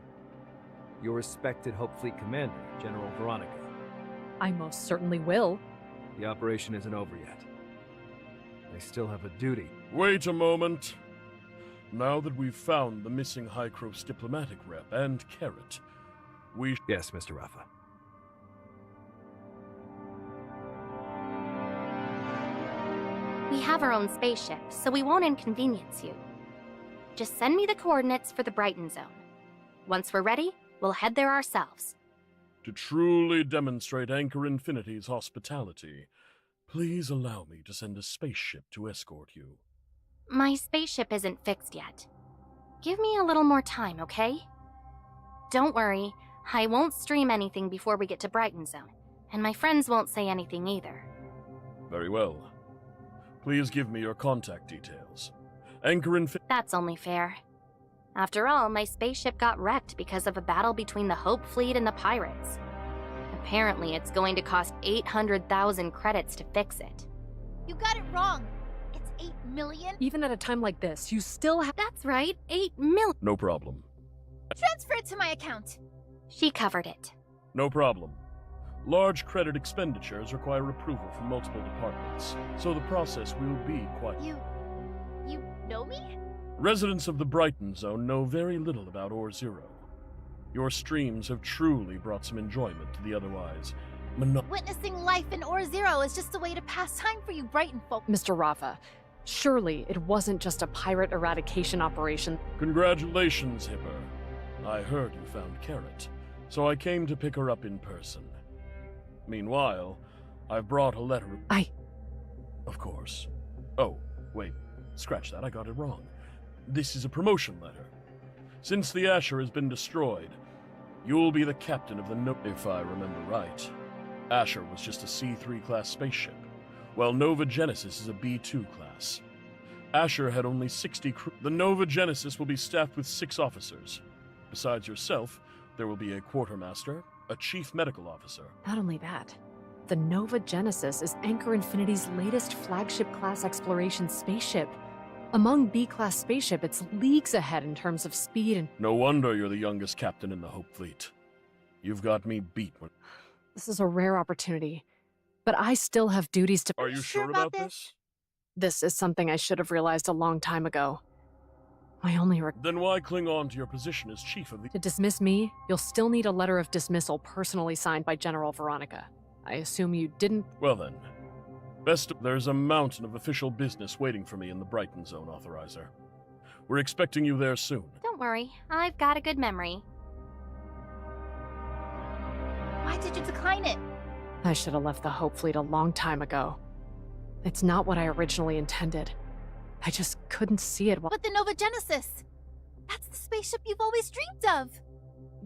your respected Hope Fleet commander, General Veronica. I most certainly will. The operation isn't over yet. They still have a duty. Wait a moment. Now that we've found the missing Hykros diplomatic rep and Carrot, we... Yes, Mr. Rafa. We have our own spaceship, so we won't inconvenience you. Just send me the coordinates for the Brighton Zone. Once we're ready, we'll head there ourselves. To truly demonstrate Anchor Infinity's hospitality, please allow me to send a spaceship to escort you. My spaceship isn't fixed yet. Give me a little more time, okay? Don't worry, I won't stream anything before we get to Brighton Zone, and my friends won't say anything either. Very well. Please give me your contact details. Anchor Infinity... That's only fair. After all, my spaceship got wrecked because of a battle between the Hope Fleet and the pirates. Apparently, it's going to cost 800,000 credits to fix it. You got it wrong. It's 8 million? Even at a time like this, you still have... That's right, 8 million. No problem. Transfer it to my account. She covered it. No problem. Large credit expenditures require approval from multiple departments, so the process will be quite... You know me? Residents of the Brighton Zone know very little about Ore Zero. Your streams have truly brought some enjoyment to the otherwise Witnessing life in Ore Zero is just a way to pass time for you Brighton folk. Mr. Rafa, surely it wasn't just a pirate eradication operation. Congratulations, Hipper. I heard you found Carrot, so I came to pick her up in person. Meanwhile, I've brought a letter... Of course. Oh, wait. Scratch that, I got it wrong. This is a promotion letter. Since the Asher has been destroyed, you'll be the captain of the If I remember right, Asher was just a C3 class spaceship, while Nova Genesis is a B2 class. Asher had only 60 crew. The Nova Genesis will be staffed with 6 officers. Besides yourself, there will be a quartermaster, a chief medical officer. Not only that, the Nova Genesis is Anchor Infinity's latest flagship-class exploration spaceship. Among B-class spaceship, it's leagues ahead in terms of speed and... No wonder you're the youngest captain in the Hope Fleet. You've got me beat when... This is a rare opportunity, but I still have duties to... Are you sure about this? This is something I should have realized a long time ago. My only Then why cling on to your position as chief of the... To dismiss me, you'll still need a letter of dismissal personally signed by General Veronica. I assume you didn't... Well then. There's a mountain of official business waiting for me in the Brighton Zone, Authorizer. We're expecting you there soon. Don't worry, I've got a good memory. Why did you decline it? I should have left the Hope Fleet a long time ago. It's not what I originally intended. I just couldn't see it. But the Nova Genesis! That's the spaceship you've always dreamed of!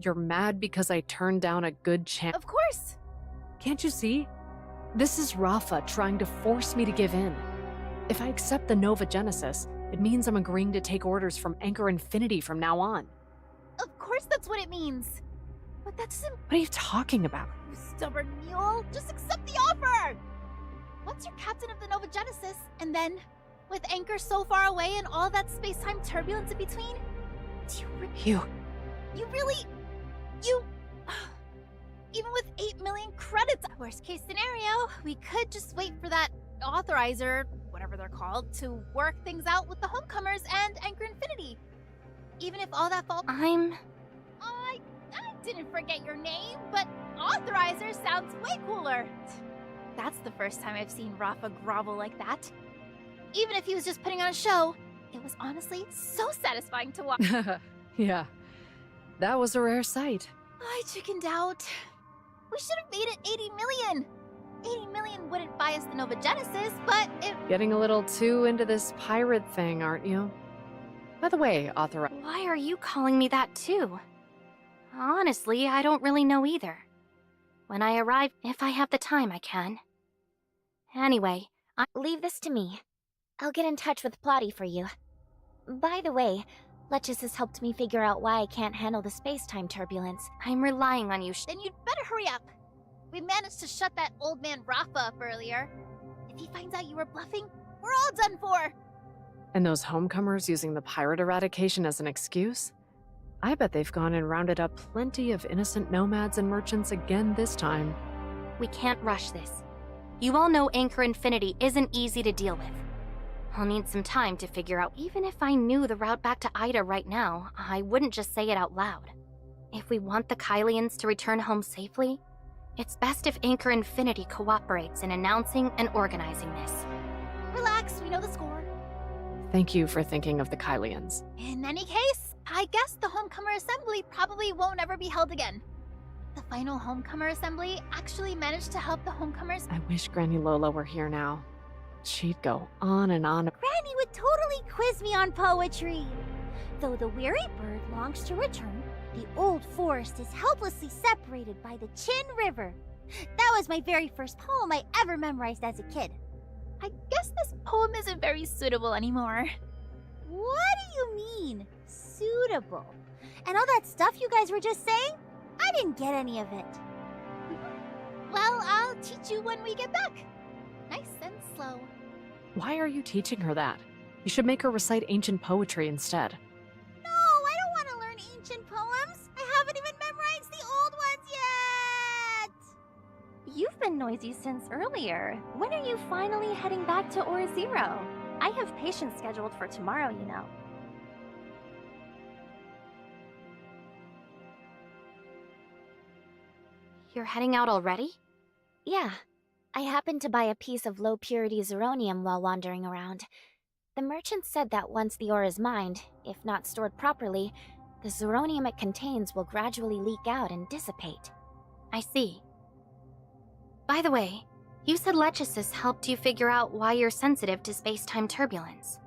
You're mad because I turned down a good chance. Of course! Can't you see? This is Rafa trying to force me to give in. If I accept the Nova Genesis, it means I'm agreeing to take orders from Anchor Infinity from now on. Of course that's what it means! But that doesn't— What are you talking about? You stubborn mule! Just accept the offer! Once you're captain of the Nova Genesis, and then, with Anchor so far away and all that space-time turbulence in between, You even with 8 million credits, worst case scenario, we could just wait for that authorizer, whatever they're called, to work things out with the Homecomers and Anchor Infinity. Even if all that falls— I didn't forget your name, but authorizer sounds way cooler. That's the first time I've seen Rafa grovel like that. Even if he was just putting on a show, it was honestly so satisfying to watch. Yeah, that was a rare sight. I chickened out. We should have made it 80 million. 80 million wouldn't buy us the Nova Genesis, but it— Getting a little too into this pirate thing, aren't you? By the way, Why are you calling me that too? Honestly, I don't really know either. When I arrive, if I have the time, I can. Anyway, leave this to me. I'll get in touch with Plotty for you. By the way, Letchus has helped me figure out why I can't handle the space-time turbulence. I'm relying on you. Then you'd better hurry up. We managed to shut that old man Rafa up earlier. If he finds out you were bluffing, we're all done for. And those homecomers using the pirate eradication as an excuse? I bet they've gone and rounded up plenty of innocent nomads and merchants again this time. We can't rush this. You all know Anchor Infinity isn't easy to deal with. I'll need some time to figure out. Even if I knew the route back to Ida right now, I wouldn't just say it out loud. If we want the Kylians to return home safely, it's best if Anchor Infinity cooperates in announcing and organizing this. Relax, we know the score. Thank you for thinking of the Kylians. In any case, I guess the Homecomer Assembly probably won't ever be held again. The final Homecomer Assembly actually managed to help the Homecomers— I wish Granny Lola were here now. She'd go on and on. Granny would totally quiz me on poetry. Though the weary bird longs to return, the old forest is helplessly separated by the Chin River. That was my very first poem I ever memorized as a kid. I guess this poem isn't very suitable anymore. What do you mean, suitable? And all that stuff you guys were just saying? I didn't get any of it. Well, I'll teach you when we get back. Nice and slow. Why are you teaching her that? You should make her recite ancient poetry instead. No, I don't want to learn ancient poems. I haven't even memorized the old ones yet. You've been noisy since earlier. When are you finally heading back to Ore Zero? I have patients scheduled for tomorrow, you know. You're heading out already? Yeah. I happened to buy a piece of low-purity zeronium while wandering around. The merchant said that once the ore is mined, if not stored properly, the zeronium it contains will gradually leak out and dissipate. I see. By the way, you said Lechesis helped you figure out why you're sensitive to space-time turbulence.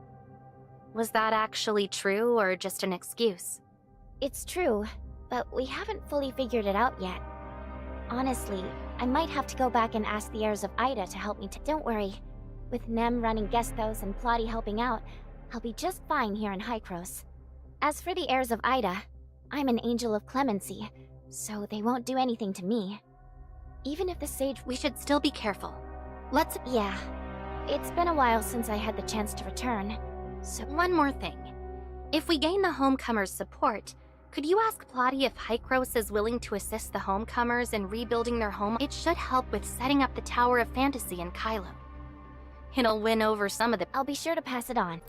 Was that actually true or just an excuse? It's true, but we haven't fully figured it out yet. Honestly, I might have to go back and ask the heirs of Ida to help me. Don't worry. With Nem running guest house and Plotty helping out, I'll be just fine here in Hycros. As for the heirs of Ida, I'm an angel of clemency, so they won't do anything to me. Even if the sage— We should still be careful. Yeah. It's been a while since I had the chance to return, so— One more thing. If we gain the Homecomers' support, could you ask Plotty if Hycros is willing to assist the Homecomers in rebuilding their home? It should help with setting up the Tower of Fantasy in Kylo. It'll win over some of the— I'll be sure to pass it on.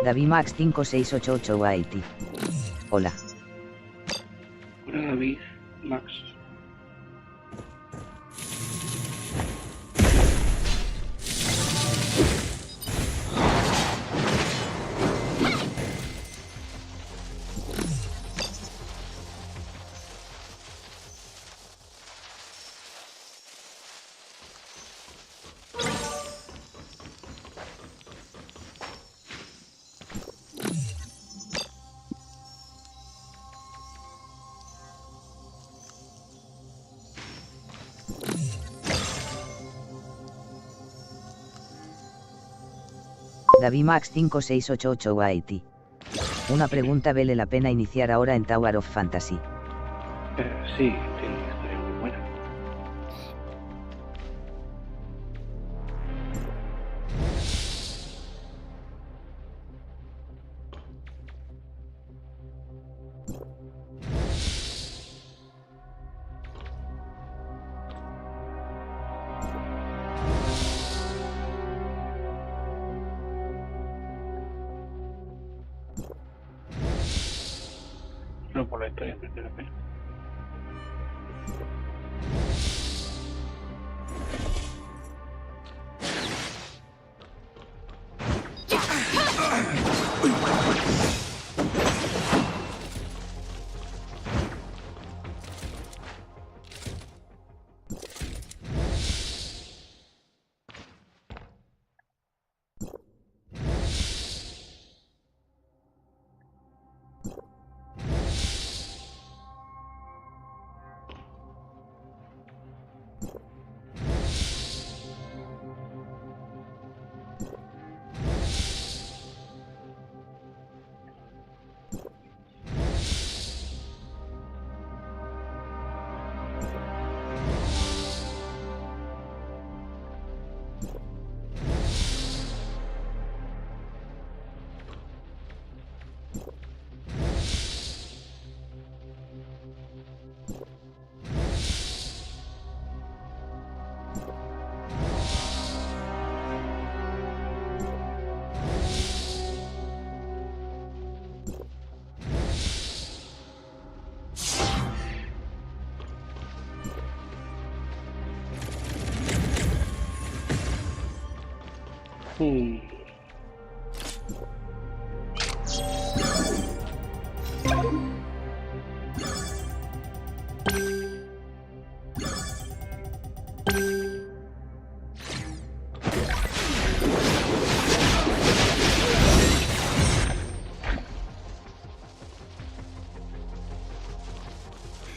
David Max 5688 Haití. Hola. Hola David, Max. David Max 5688 Haití. Una pregunta, ¿vale la pena iniciar ahora en Tower of Fantasy? Sí, tiene una historia muy buena. Pero por la historia merece la pena.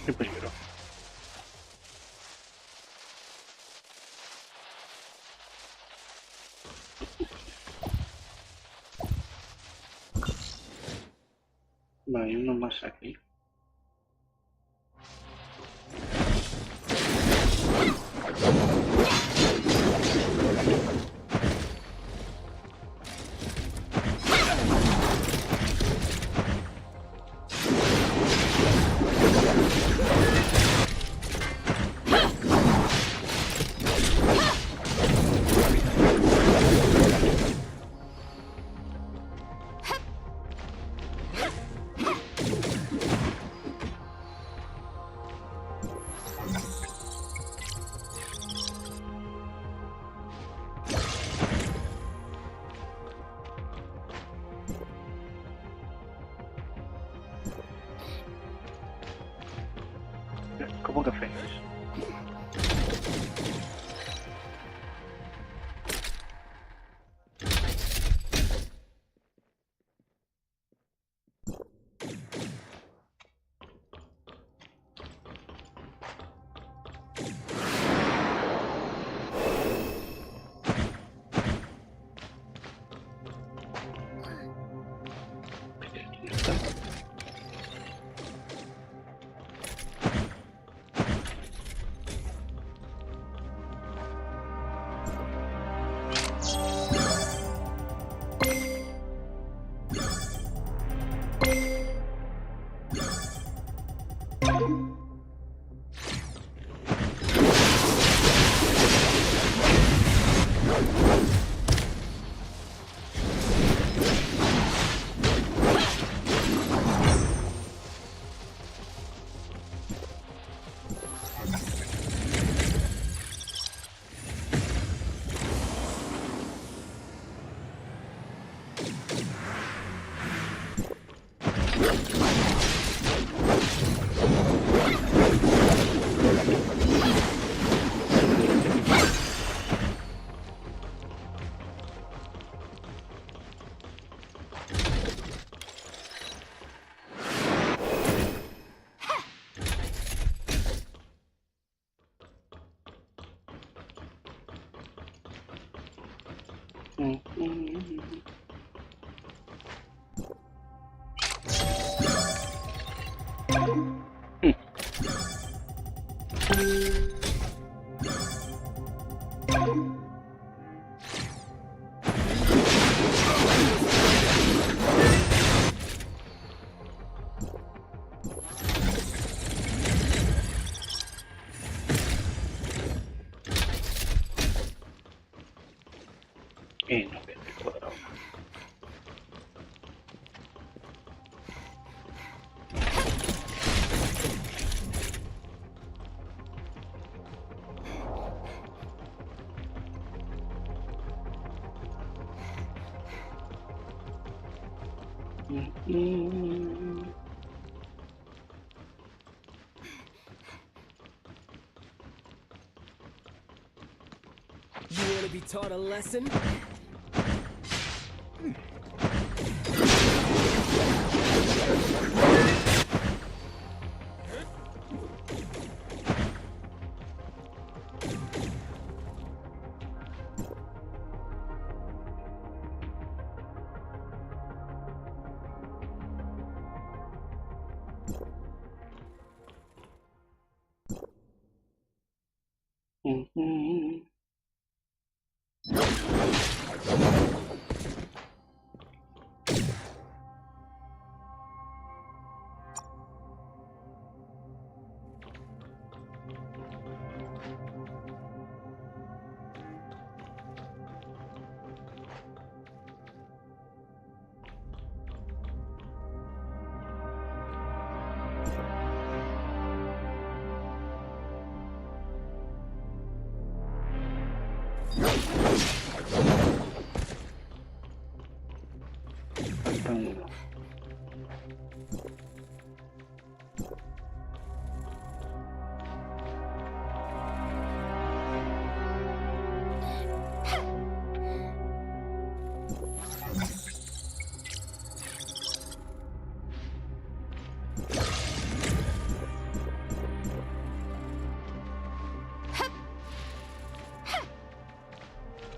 Qué peligro. Vale, hay uno más aquí. ¿Cómo que frenas? You want to be taught a lesson?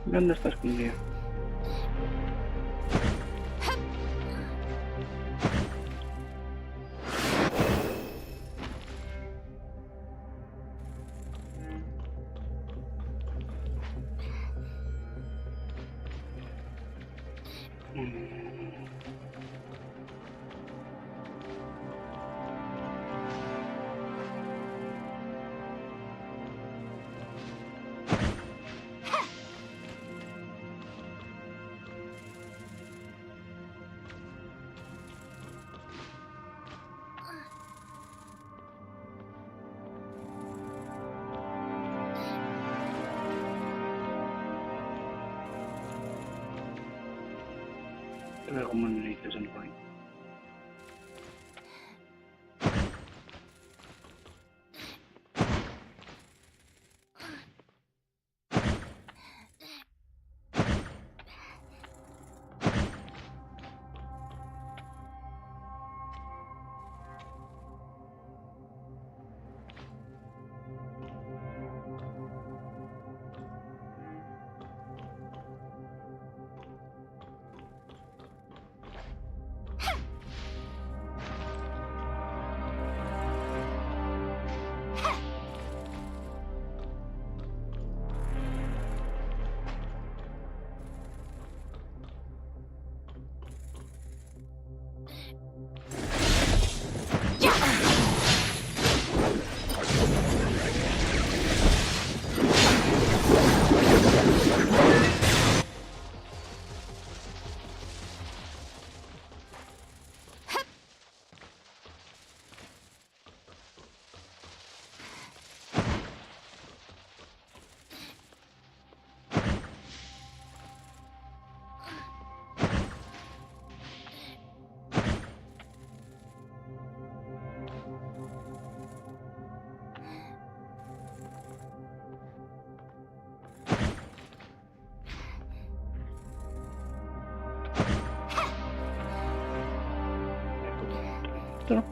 ¿Dónde está escondido? Pero como me dices en point. Esto.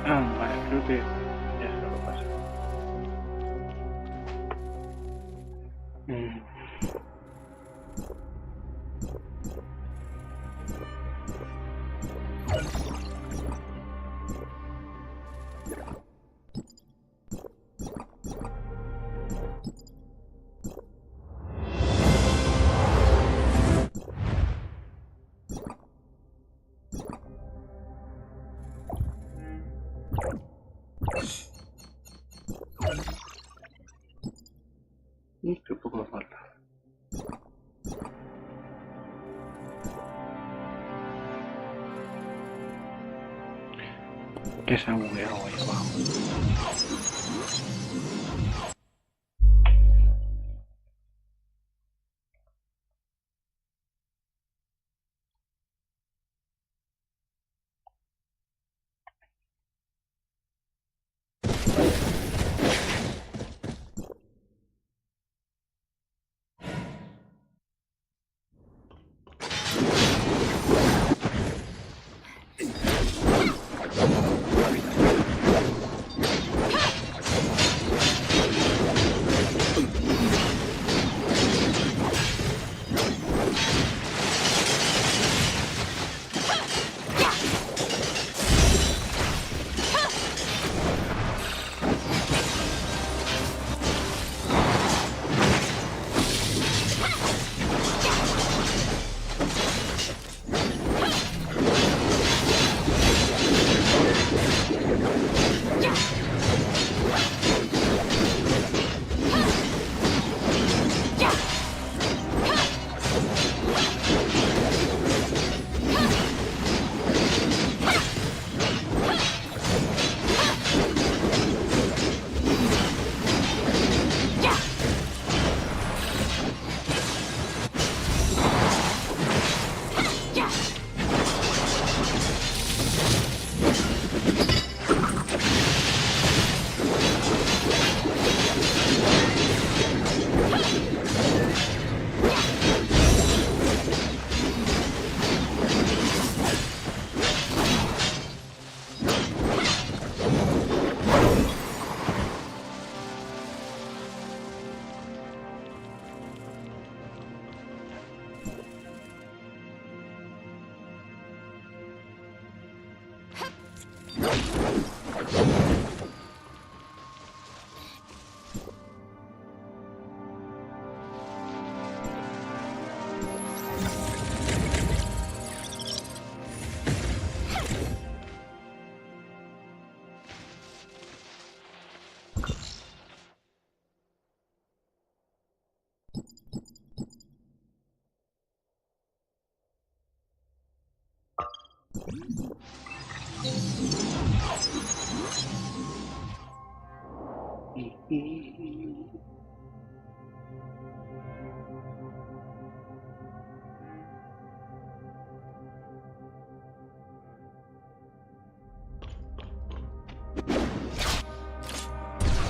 Ah, vale, creo que ya se lo pasa. Qué poco falta. Que se ha bugueado ahí abajo.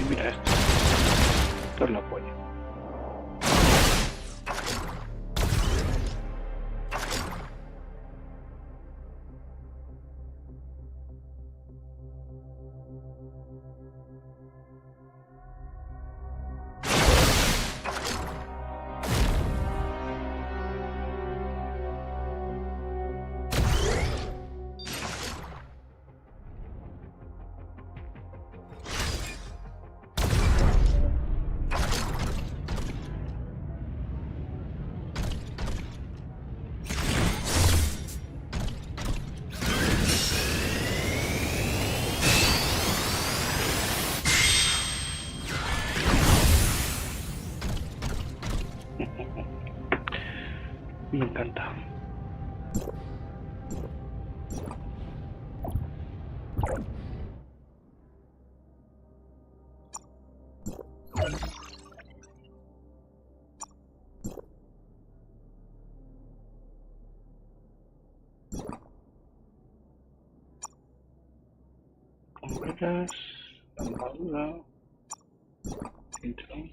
Y mira esto. Esto es la polla. Me encanta. Completas, armadura, Geatrum.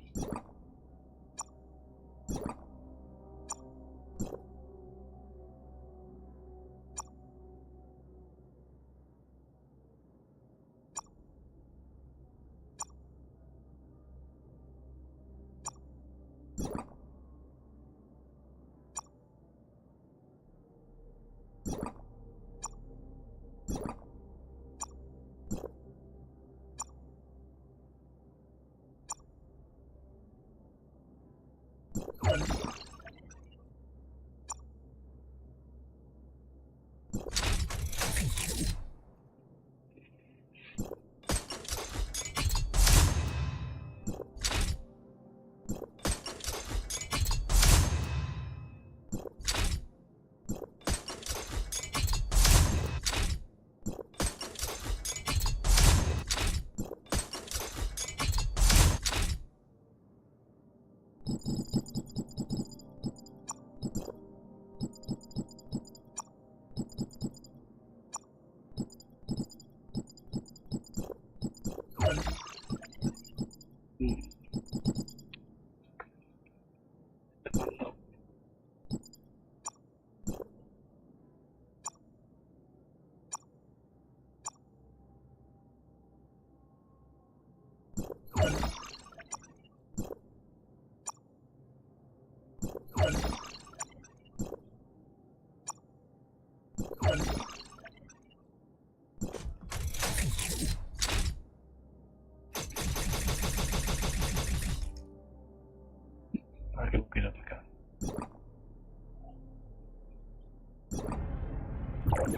Bueno,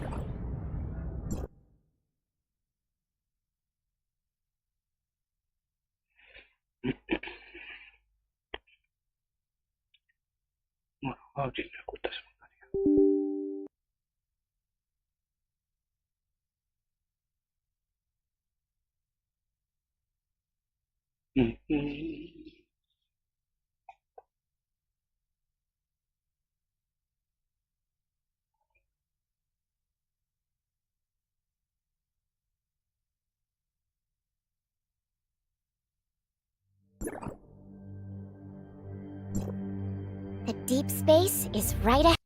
vamos a abrir la cuenta secundaria. The deep space is right ahead.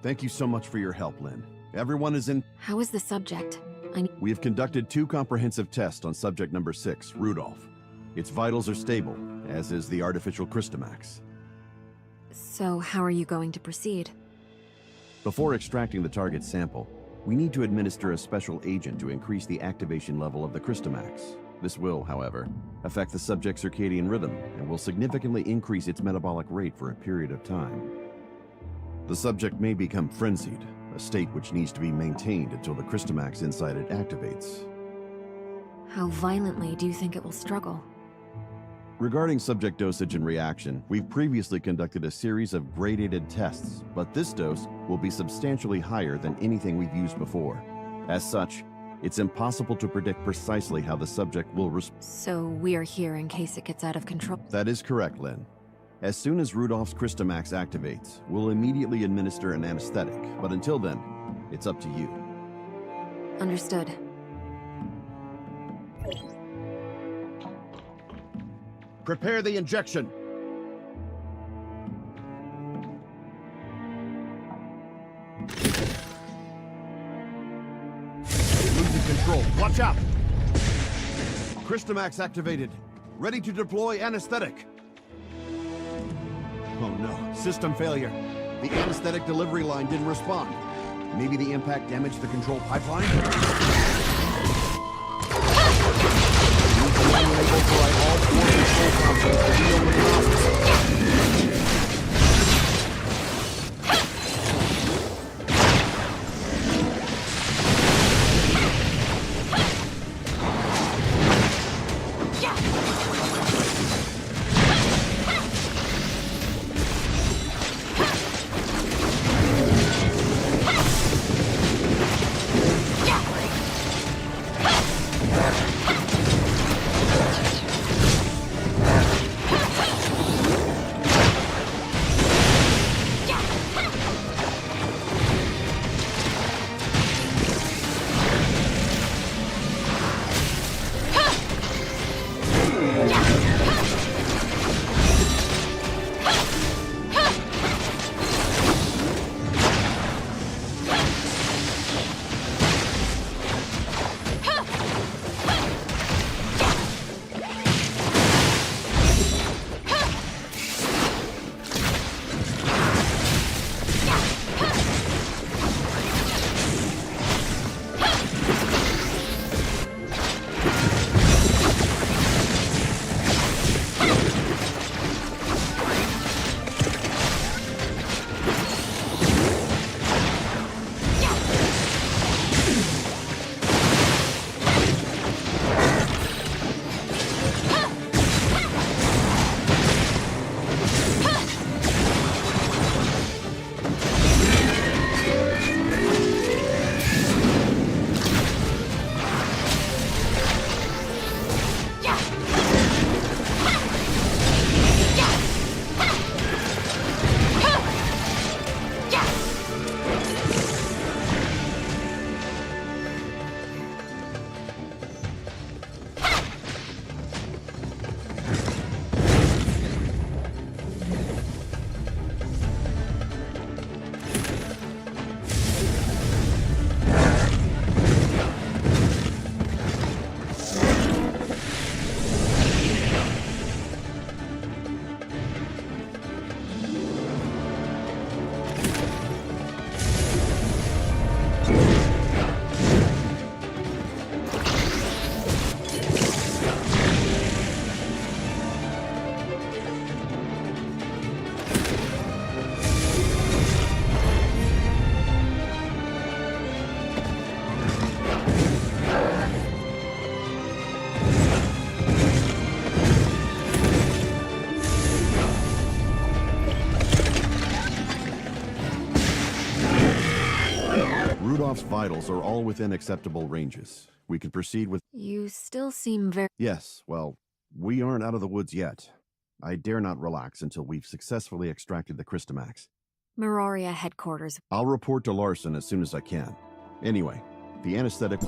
Thank you so much for your help, Lynn. Everyone is in... How is the subject? We have conducted 2 comprehensive tests on subject number 6, Rudolph. Its vitals are stable, as is the artificial Christomax. So how are you going to proceed? Before extracting the target sample, we need to administer a special agent to increase the activation level of the Christomax. This will, however, affect the subject's circadian rhythm and will significantly increase its metabolic rate for a period of time. The subject may become frenzied, a state which needs to be maintained until the Christomax inside it activates. How violently do you think it will struggle? Regarding subject dosage and reaction, we've previously conducted a series of gradated tests, but this dose will be substantially higher than anything we've used before. As such, it's impossible to predict precisely how the subject will respond. So we're here in case it gets out of control? That is correct, Lynn. As soon as Rudolph's Christomax activates, we'll immediately administer an anesthetic, but until then, it's up to you. Understood. Prepare the injection! Losing control. Watch out! Christomax activated. Ready to deploy anesthetic. Oh no, system failure. The anesthetic delivery line didn't respond. Maybe the impact damaged the control pipeline? Override all 4 control consoles to reopen the office. Rudolph's vitals are all within acceptable ranges. We can proceed with... You still seem very... Yes, well, we aren't out of the woods yet. I dare not relax until we've successfully extracted the Christomax. Memoria headquarters. I'll report to Larson as soon as I can. Anyway, the anesthetic...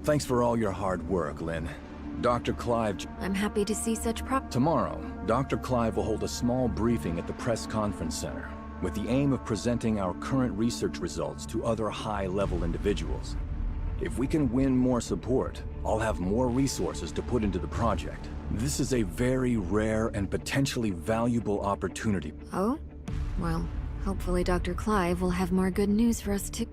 Thanks for all your hard work, Lynn. Dr. Clive... I'm happy to see such Tomorrow, Dr. Clive will hold a small briefing at the Press Conference Center with the aim of presenting our current research results to other high-level individuals. If we can win more support, I'll have more resources to put into the project. This is a very rare and potentially valuable opportunity. Oh? Well, hopefully Dr. Clive will have more good news for us to...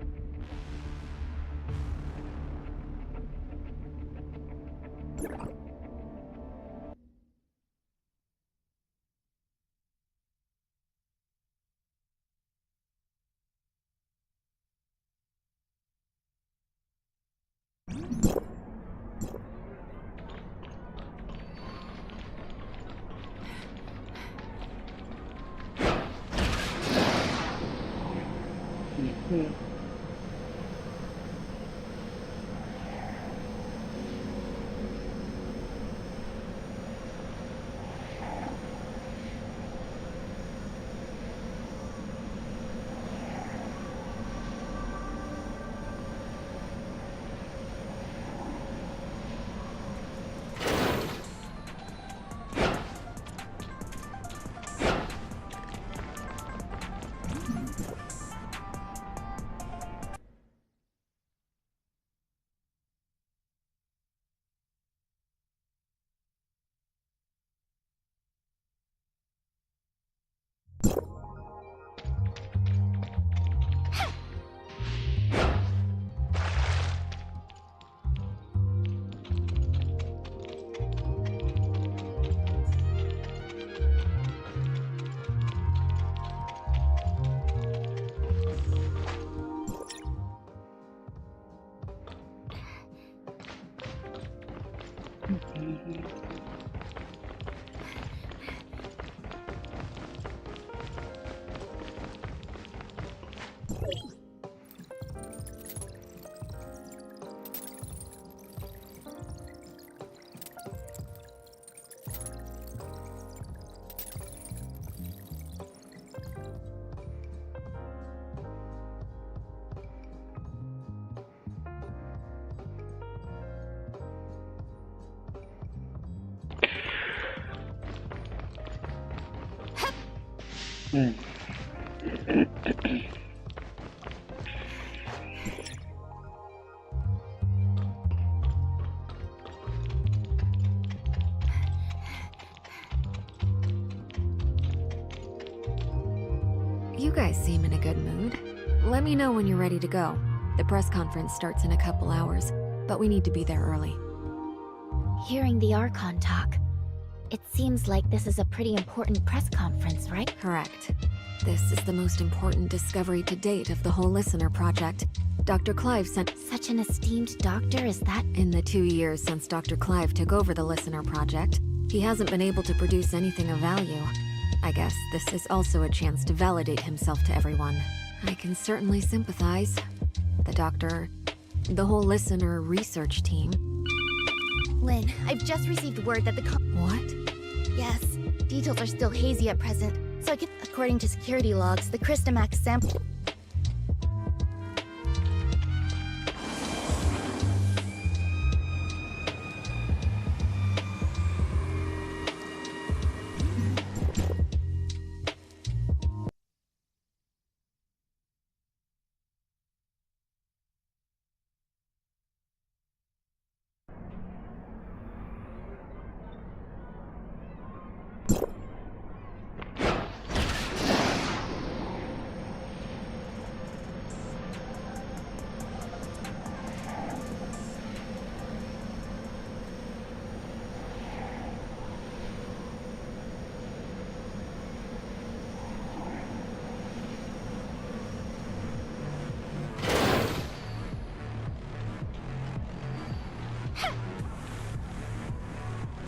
Mm. You guys seem in a good mood. Let me know when you're ready to go. The press conference starts in a couple hours, but we need to be there early. Hearing the Archon talk, it seems like this is a pretty important press conference, right? Correct. This is the most important discovery to date of the whole Listener project. Dr. Clive sent— Such an esteemed doctor as that? In the 2 years since Dr. Clive took over the Listener project, he hasn't been able to produce anything of value. I guess this is also a chance to validate himself to everyone. I can certainly sympathize. The doctor, the whole Listener research team. Lynn, I've just received word that the What? Yes, details are still hazy at present. So according to security logs, the Christomax sample...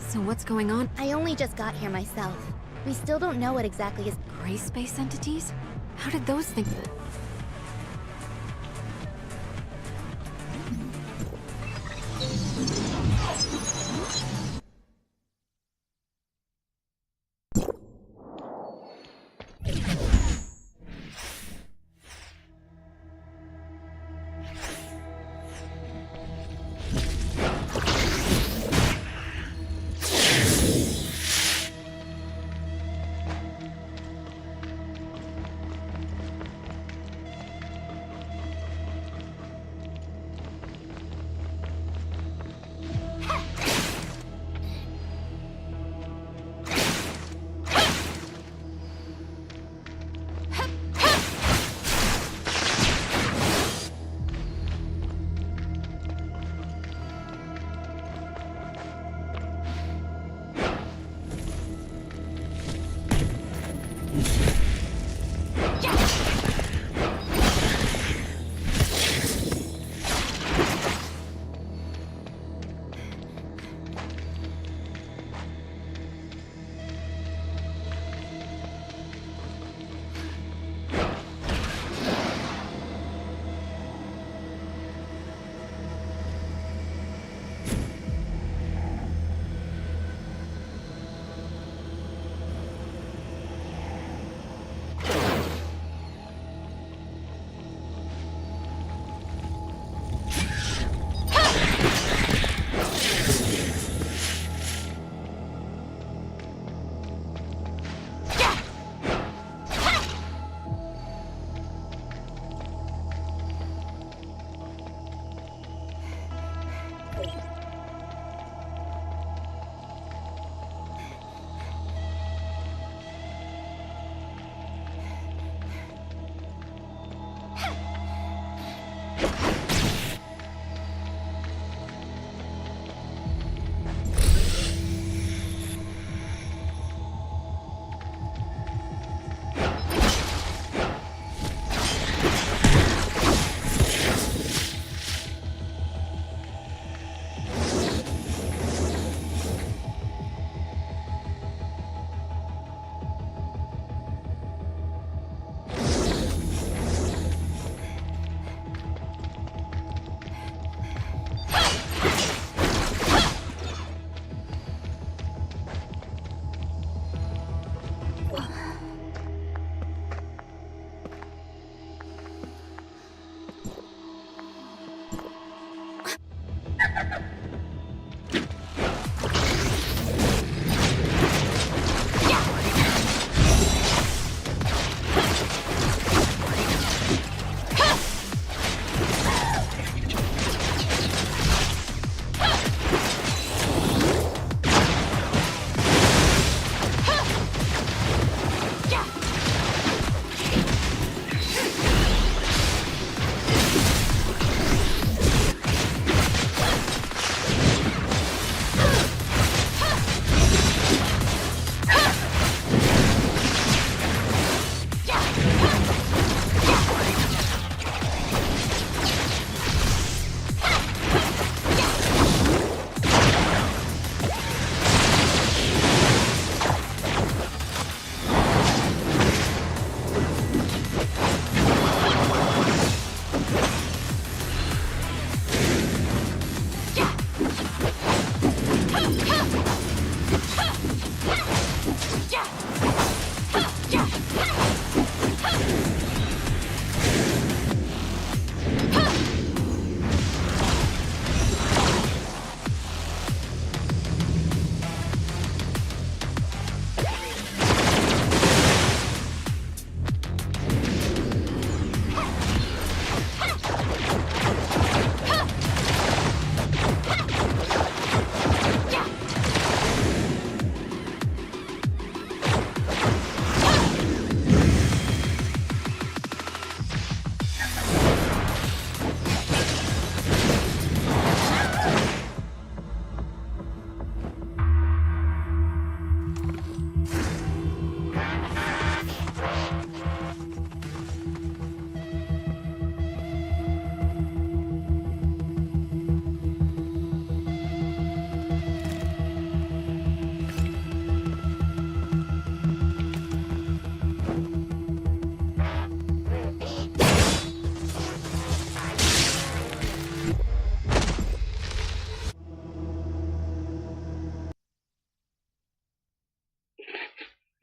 So what's going on? I only just got here myself. We still don't know what exactly is— Gray space entities? How did those things—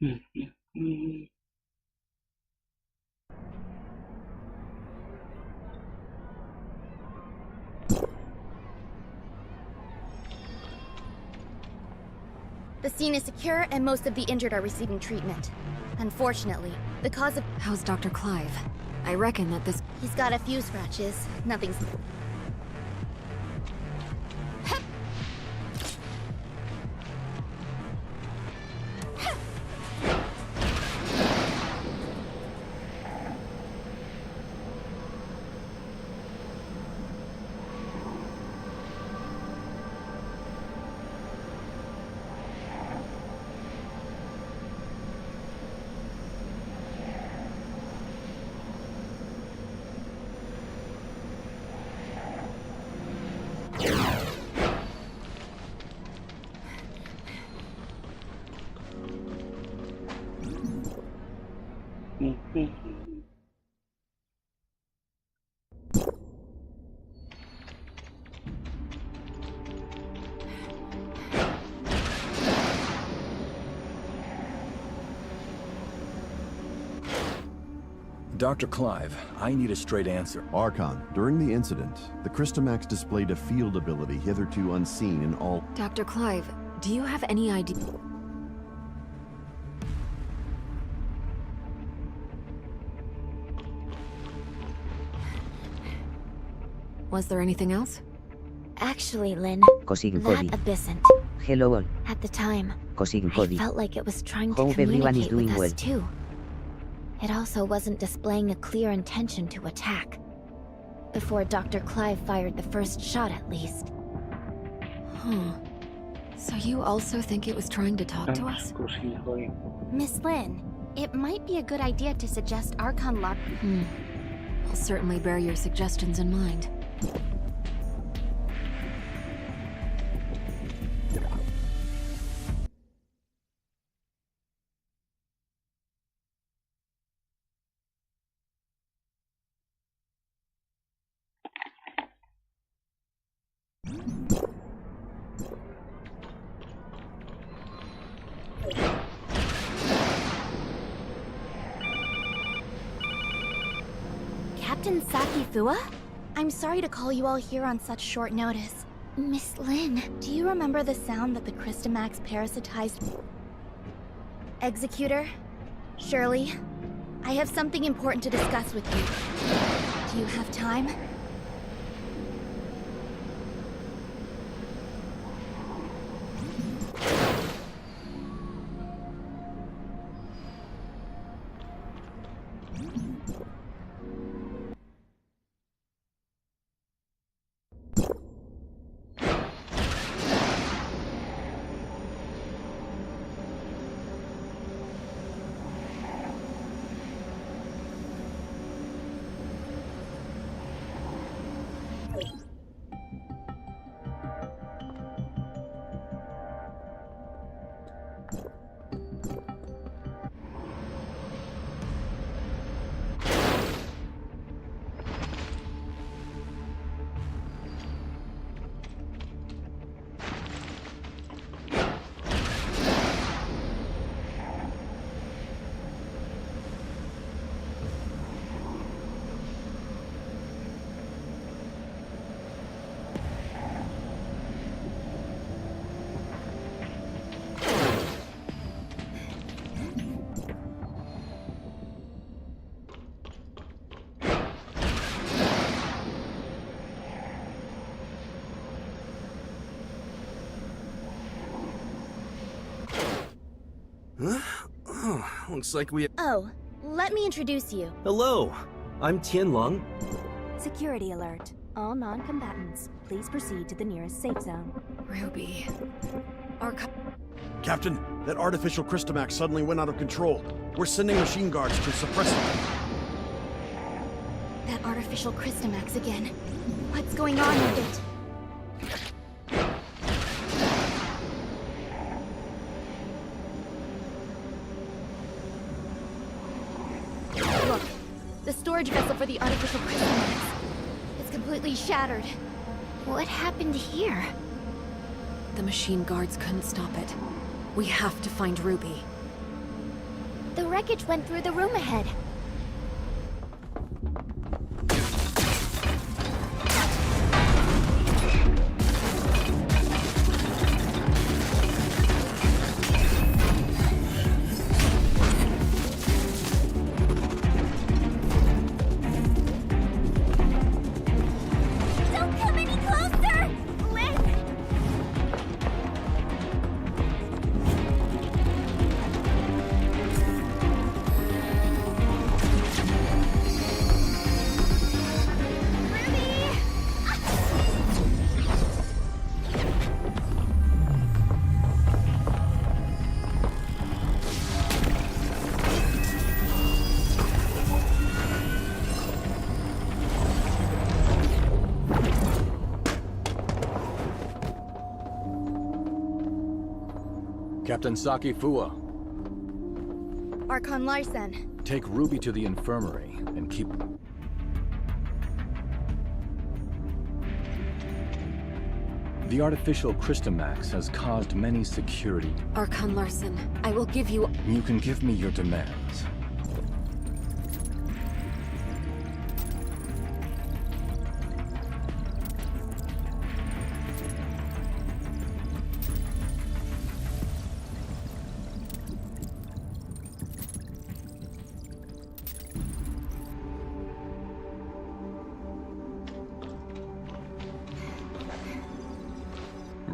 The scene is secure and most of the injured are receiving treatment. Unfortunately, the cause of— How's Dr. Clive? I reckon that this— He's got a few scratches. Nothing's— Dr. Clive, I need a straight answer. Archon, during the incident, the Christomax displayed a field ability hitherto unseen in all— Dr. Clive, do you have any idea— Was there anything else? Actually, Lynn, Cosing that Cody. abyssant, Hello all. at the time, Cosing I Cody. felt like it was trying to Hope everyone is communicate doing with well. us too. It also wasn't displaying a clear intention to attack. Before Dr. Clive fired the first shot, at least. So you also think it was trying to talk to us? Miss Lynn, it might be a good idea to suggest Archon lock— I'll certainly bear your suggestions in mind. Captain Sakifua? I'm sorry to call you all here on such short notice. Miss Lynn, do you remember the sound that the Christomax parasitized— Executor? Shirley? I have something important to discuss with you. Do you have time? Looks like we— Oh, let me introduce you. Hello, I'm Tianlong. Security alert. All non-combatants, please proceed to the nearest safe zone. Ruby. Captain, that artificial Christomax suddenly went out of control. We're sending machine guards to suppress it. That artificial Christomax again. What's going on with it? Look, the storage vessel for the artificial Christomax. It's completely shattered. What happened here? The machine guards couldn't stop it. We have to find Ruby. The wreckage went through the room ahead. Don't come any closer! Lynn! Captain Saki Fua, Archon Larsen. take Ruby to the infirmary and keep... The artificial Christomax has caused many security. Archon Larsen, I will give you... You can give me your demands.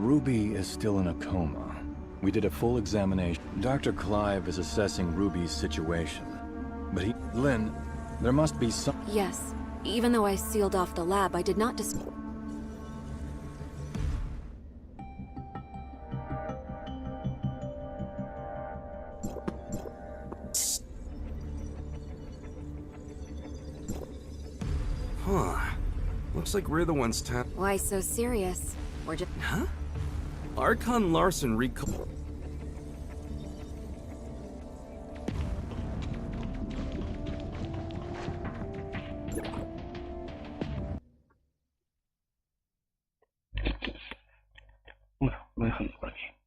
Ruby is still in a coma. We did a full examination. Dr. Clive is assessing Ruby's situation. But he... Lynn, there must be some... Yes. Even though I sealed off the lab, I did not Huh. Looks like we're the ones Why so serious? We're just... Huh? Archon Larsen recall... Bueno, voy dejando por aquí.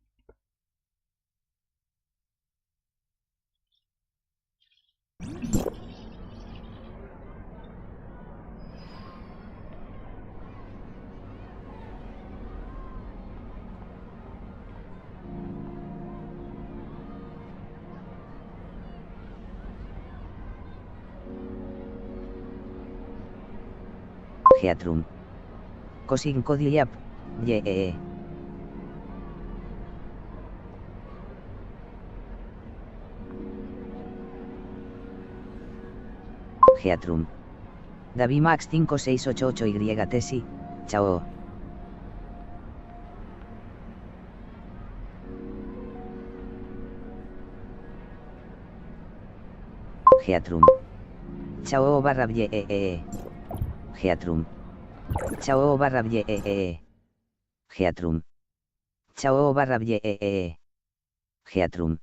Geatrum. Cosin Codiliap. Yee. Geatrum. Davimax 5688 Tesi. Chao. Geatrum. Chao barra yee. Geatrum. Chao barra yee. Geatrum. Chao barra yee. Geatrum.